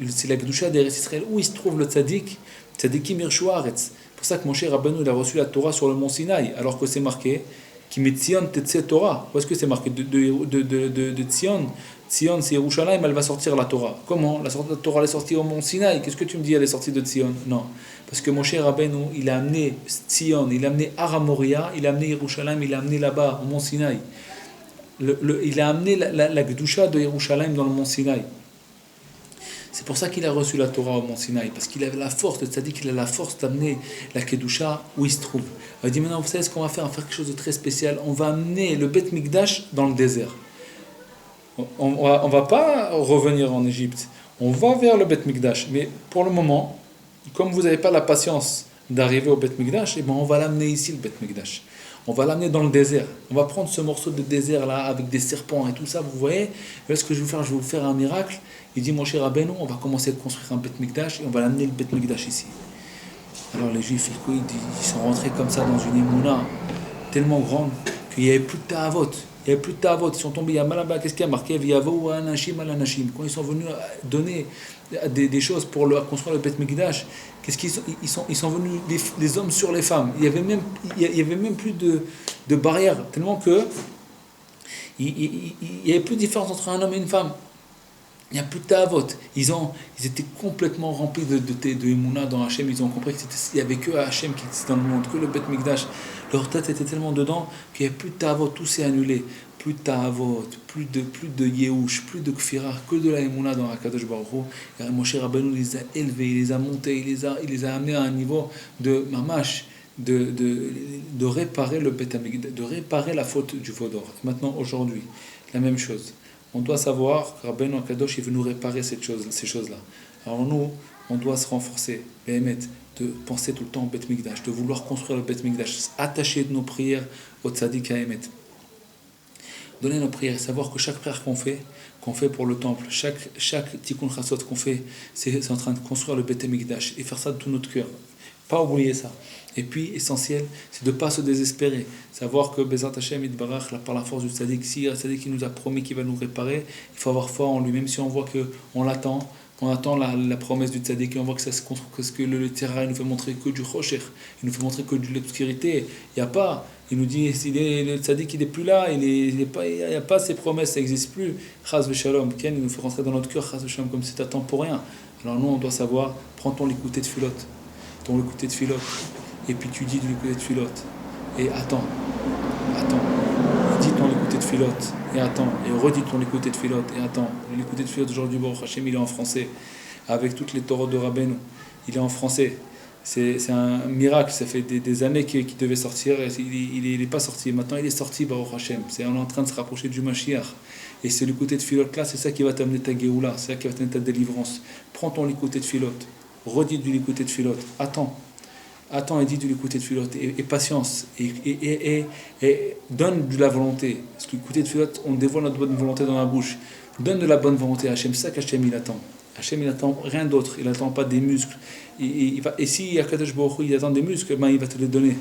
C'est la Kedusha d'Eretz Israël. Où il se trouve le tzaddik? Tzaddikim Irshu Haaretz. C'est pour ça que Moshe Rabbeinu il a reçu la Torah sur le mont Sinaï, alors que c'est marqué Ki Metzion Tetze Torah. Où est-ce que c'est marqué? De Tzion. Tzion, c'est Yerushalayim, elle va sortir la Torah. Comment? La Torah elle est sortie au mont Sinaï. Qu'est-ce que tu me dis, elle est sortie de Tzion? Non. Parce que Moshe Rabbeinu, il a amené Tzion, il a amené Aramoria, il a amené Yerushalayim, il a amené là-bas, au mont Sinaï. Il a amené la Kedusha de Yerushalayim dans le mont Sinaï. C'est pour ça qu'il a reçu la Torah au mont Sinaï, parce qu'il avait la force, c'est-à-dire qu'il a la force d'amener la Kedusha où il se trouve. Il dit maintenant, vous savez ce qu'on va faire? On va faire quelque chose de très spécial. On va amener le Bet Mikdash dans le désert. On va pas revenir en Égypte. On va vers le Bet Mikdash. Mais pour le moment, comme vous n'avez pas la patience d'arriver au Bet Mikdash, eh ben on va l'amener ici, le Bet Mikdash. On va l'amener dans le désert. On va prendre ce morceau de désert là avec des serpents et tout ça. Vous voyez, là, ce que je vais vous faire, je vais vous faire un miracle. Il dit, mon cher Rabbeinu, on va commencer à construire un Bet Mikdash et on va l'amener le Bet Mikdash ici. Alors les Juifs, ils sont rentrés comme ça dans une émouna tellement grande qu'il n'y avait plus de ta'avot. Il n'y avait plus de ta'avot. Ils sont tombés. Il y a malaba, qu'est-ce qu'il y a marqué? V'yavo anashim al anashim. Quand ils sont venus donner des choses pour construire le Bet Mikdash, qu'est-ce qu'ils sont, ils sont venus les hommes sur les femmes. Il y avait même plus de barrière, tellement que il y avait plus de différence entre un homme et une femme. Il n'y a plus de ta'avot. Ils étaient complètement remplis de Emouna dans Hachem. Ils ont compris qu'il n'y avait que Hachem qui existait dans le monde, que le Bet Mikdash. Leur tête était tellement dedans qu'il n'y avait plus de ta'avot. Tout s'est annulé. Plus de ta'avot, plus de Yehush, plus de Kfira, que de la Emouna dans Akadosh Baruch Hu. Et Moshe Rabbeinu les a élevés, il les a montés, il les a amenés à un niveau de mamash, de réparer le Bet Mikdash, de réparer la faute du veau d'or. Maintenant, aujourd'hui, la même chose. On doit savoir que Rabbeinu Akadosh il veut nous réparer ces choses-là. Alors nous, on doit se renforcer, de penser tout le temps au Bet Mikdash, de vouloir construire le Bet Mikdash, attacher nos prières au Tzadik Haemet. Donner nos prières, savoir que chaque prière qu'on fait pour le temple, chaque Tikkun Chassot qu'on fait, c'est en train de construire le Bet Mikdash et faire ça de tout notre cœur. Pas oublier ça. Et puis, essentiel, c'est de ne pas se désespérer. Savoir que Bezat Hashem Yitbarach, par la force du tzaddik, si le tzaddik nous a promis qu'il va nous réparer, il faut avoir foi en lui. Même si on voit qu'on l'attend, on attend la promesse du tzaddik, et on voit que ça se construit, que le terrain nous fait montrer que du chosher, il nous fait montrer que de l'obscurité. Il n'y a pas, il nous dit, si le tzaddik il n'est plus là, il n'y a pas ces promesses, ça n'existe plus. Chaz v'shalom, Ken, il nous fait rentrer dans notre cœur, chaz v'shalom, comme si tu attends pour rien. Alors nous, on doit savoir, prends ton l'écouté de filote, et puis tu dis de l'écouter de filote, et attends, dis ton écouté de filote, et attends, et redis ton écouté de filote, et attends. L'écouté de filote aujourd'hui, Baruch Hashem, il est en français, avec toutes les Torahs de Rabbeinu, il est en français. C'est un miracle, ça fait des années qu'il devait sortir, il n'est pas sorti, maintenant il est sorti, Baruch Hashem. On est en train de se rapprocher du Mashiach. Et c'est l'écouté de filote là, c'est ça qui va t'amener ta Géoula, c'est ça qui va t'amener ta délivrance. Prends ton écouté de filote, redis du l'écouté de filote, attends et dis de l'écouter de filote, et patience, et donne de la volonté. Parce que l'écouter de filote, on dévoile notre bonne volonté dans la bouche. Donne de la bonne volonté à Hachem, c'est ça qu'Hachem il attend. Hachem il attend rien d'autre, il attend pas des muscles. Et si Akadosh Baruch Hu il attend des muscles, ben il va te les donner.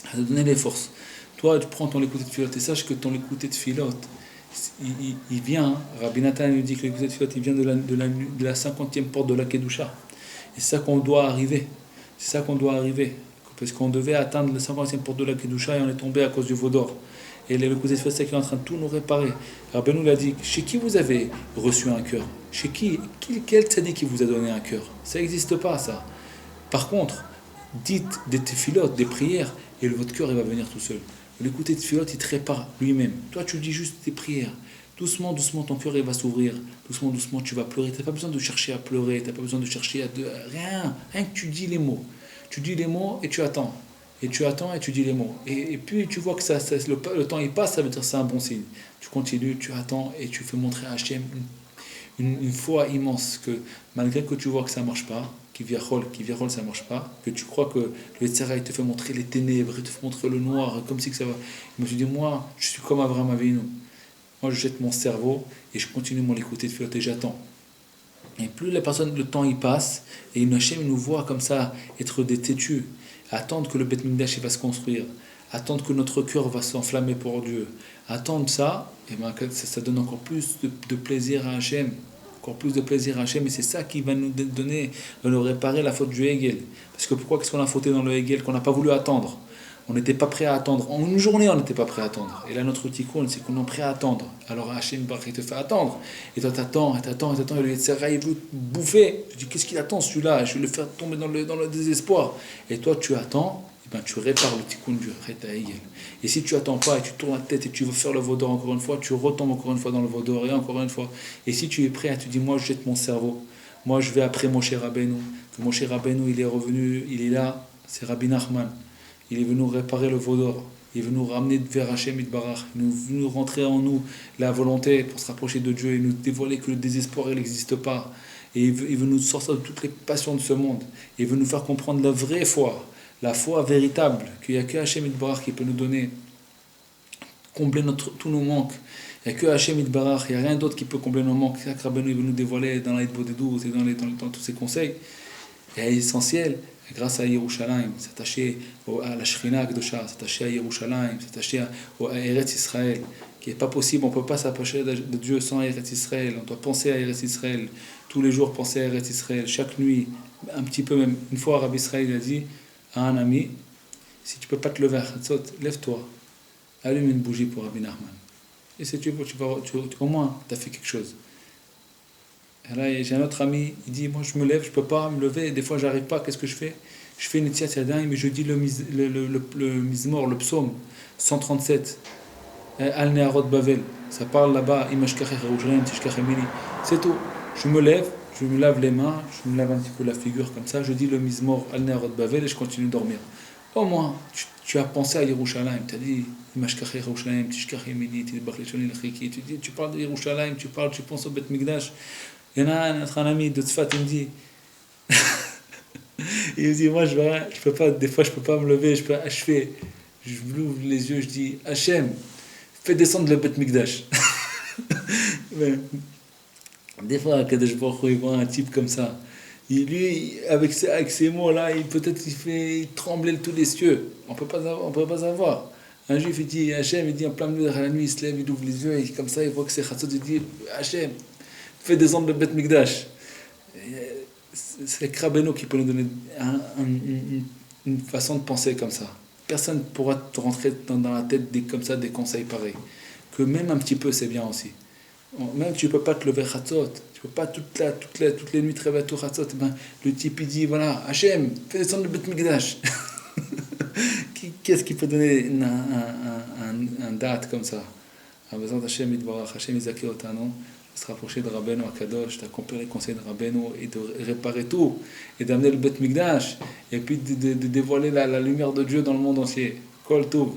Il va te donner les forces. Toi, tu prends ton écouté de filote et sache que ton écouté de filote, il vient, Rabbi Nathan nous dit que l'écouté de filote, il vient de la 50e porte de la Kedusha. Et c'est ça qu'on doit arriver. C'est ça qu'on doit arriver. Parce qu'on devait atteindre la 50e porte de la Kedusha et on est tombé à cause du veau d'or. Et l'écouté de filote, c'est qu'il est en train de tout nous réparer. Rabbi nous l'a dit, chez qui vous avez reçu un cœur? Chez quel tzaddik qui vous a donné un cœur? Ça n'existe pas, ça. Par contre, dites des tefilot, des prières, et votre cœur, il va venir tout seul. L'écouter de filote, il te répare lui-même. Toi, tu dis juste tes prières. Doucement, doucement, ton cœur, il va s'ouvrir. Doucement, doucement, tu vas pleurer. Tu n'as pas besoin de chercher à pleurer. Tu n'as pas besoin de chercher à... Rien. Rien que tu dis les mots. Tu dis les mots et tu attends. Et tu attends et tu dis les mots. Et puis, tu vois que le temps, il passe, ça veut dire que c'est un bon signe. Tu continues, tu attends et tu fais montrer à Hachem une foi immense que malgré que tu vois que ça ne marche pas, qui viachol, ça ne marche pas, que tu crois que le Yetzirah, il te fait montrer les ténèbres, il te fait montrer le noir, comme si que ça va. Je me suis dit, moi, je suis comme Abraham Avinu. Moi, je jette mon cerveau et je continue mon écouter de filote et j'attends. Et plus la personne, le temps il passe, et une Hachem nous voit comme ça, être des têtus, attendre que le Beth Mikdash va se construire, attendre que notre cœur va s'enflammer pour Dieu, attendre ça, et ben, ça donne encore plus de plaisir à Hachem. Encore plus de plaisir à Hachem, et c'est ça qui va nous donner, va nous réparer la faute du Hegel. Parce que pourquoi qu'est-ce qu'on a fauté dans le Hegel, qu'on n'a pas voulu attendre? On n'était pas prêt à attendre. En une journée, on n'était pas prêt à attendre. Et là, notre tikkun, c'est qu'on est prêt à attendre. Alors Hachem il te fait attendre. Et toi, t'attends, et le Yetzirah, il veut te bouffer. Je dis, qu'est-ce qu'il attend celui-là? Je vais le faire tomber dans le désespoir. Et toi, tu attends, et ben, tu répares le tikkun du Chet Hegel. Et si tu attends pas, et tu tournes la tête, et tu veux faire le veau d'or encore une fois, tu retombes encore une fois dans le veau d'or, et encore une fois. Et si tu es prêt, tu dis, moi, je jette mon cerveau. Moi, je vais après Moshe Rabbeinu. Que Moshe Rabbeinu, il est revenu, il est là, c'est Rabbi Nachman. Il est venu réparer le veau d'or. Il est venu nous ramener vers Hachem Itbarach. Il est venu rentrer en nous la volonté pour se rapprocher de Dieu et nous dévoiler que le désespoir, il n'existe pas. Et il veut nous sortir de toutes les passions de ce monde. Il veut nous faire comprendre la vraie foi, la foi véritable, qu'il n'y a que Hachem Itbarach qui peut nous donner, combler tous nos manques. Il n'y a que Hachem Itbarach, il n'y a rien d'autre qui peut combler nos manques. C'est ça que Rabbeinu veut nous dévoiler dans l'Aïd Bodé 12 et dans tous ses conseils. Et essentiel, grâce à Yerushalayim, s'attacher à la Shrina Akdosha, s'attacher à Yerushalayim, s'attacher à Eretz Israël, qui n'est pas possible, on ne peut pas s'approcher de Dieu sans Eretz Israël, on doit penser à Eretz Israël, tous les jours penser à Eretz Israël, chaque nuit, un petit peu même. Une fois, Rabbi Israël a dit à un ami, si tu ne peux pas te lever à Chatzot, lève-toi, allume une bougie pour Rabbi Nachman. Et si au moins, tu as fait quelque chose. Et là, j'ai un autre ami, il dit, moi je me lève, je ne peux pas me lever, des fois j'arrive pas, qu'est-ce que je fais? Je fais une Netziat Yadayim, mais je dis le Mizmor, le psaume 137, Al Neharot Bavel, ça parle là-bas, c'est tout. Je me lève, je me lave les mains, je me lave un petit peu la figure comme ça, je dis le Mizmor Al Neharot Bavel et je continue de dormir. Au moins, tu as pensé à Yerushalayim, tu as dit, tu parles de Yerushalayim, tu penses au Beth Mikdash. Il y en a un ami de Tzfat, il me dit, il me dit, moi je peux pas, des fois je peux pas me lever, je ouvre les yeux, je dis, Hachem, fais descendre le Beth Mikdash. Mais, des fois, Kadesh Baruch Hu, il voit un type comme ça. Lui, avec ces mots-là, il fait trembler tous les cieux. On peut pas savoir. Un juif, il dit, Hachem, il dit en plein milieu de la nuit, il se lève, il ouvre les yeux, et comme ça, il voit que c'est Chatzot, il dit, Hachem, fais descendre le Beth Mikdash. C'est Rabbeinu qui peut nous donner une façon de penser comme ça. Personne ne pourra te rentrer dans la tête comme ça des conseils pareils. Que même un petit peu, c'est bien aussi. Même tu ne peux pas te lever Chatzot, tu ne peux pas toutes les nuits te réveiller tout Chatzot. Ben, le type il dit, voilà, Hachem, fais descendre le Beth Mikdash. Qu'est-ce qui peut donner un date comme ça? À besoin d'Hachem Yitbarach, Hachem Yizaki Otano, de se rapprocher de Rabbeinu Akadosh, d'accomplir les conseils de Rabbeinu et de réparer tout, et d'amener le Beth Mikdash, et puis de dévoiler la lumière de Dieu dans le monde entier. Kol Tov.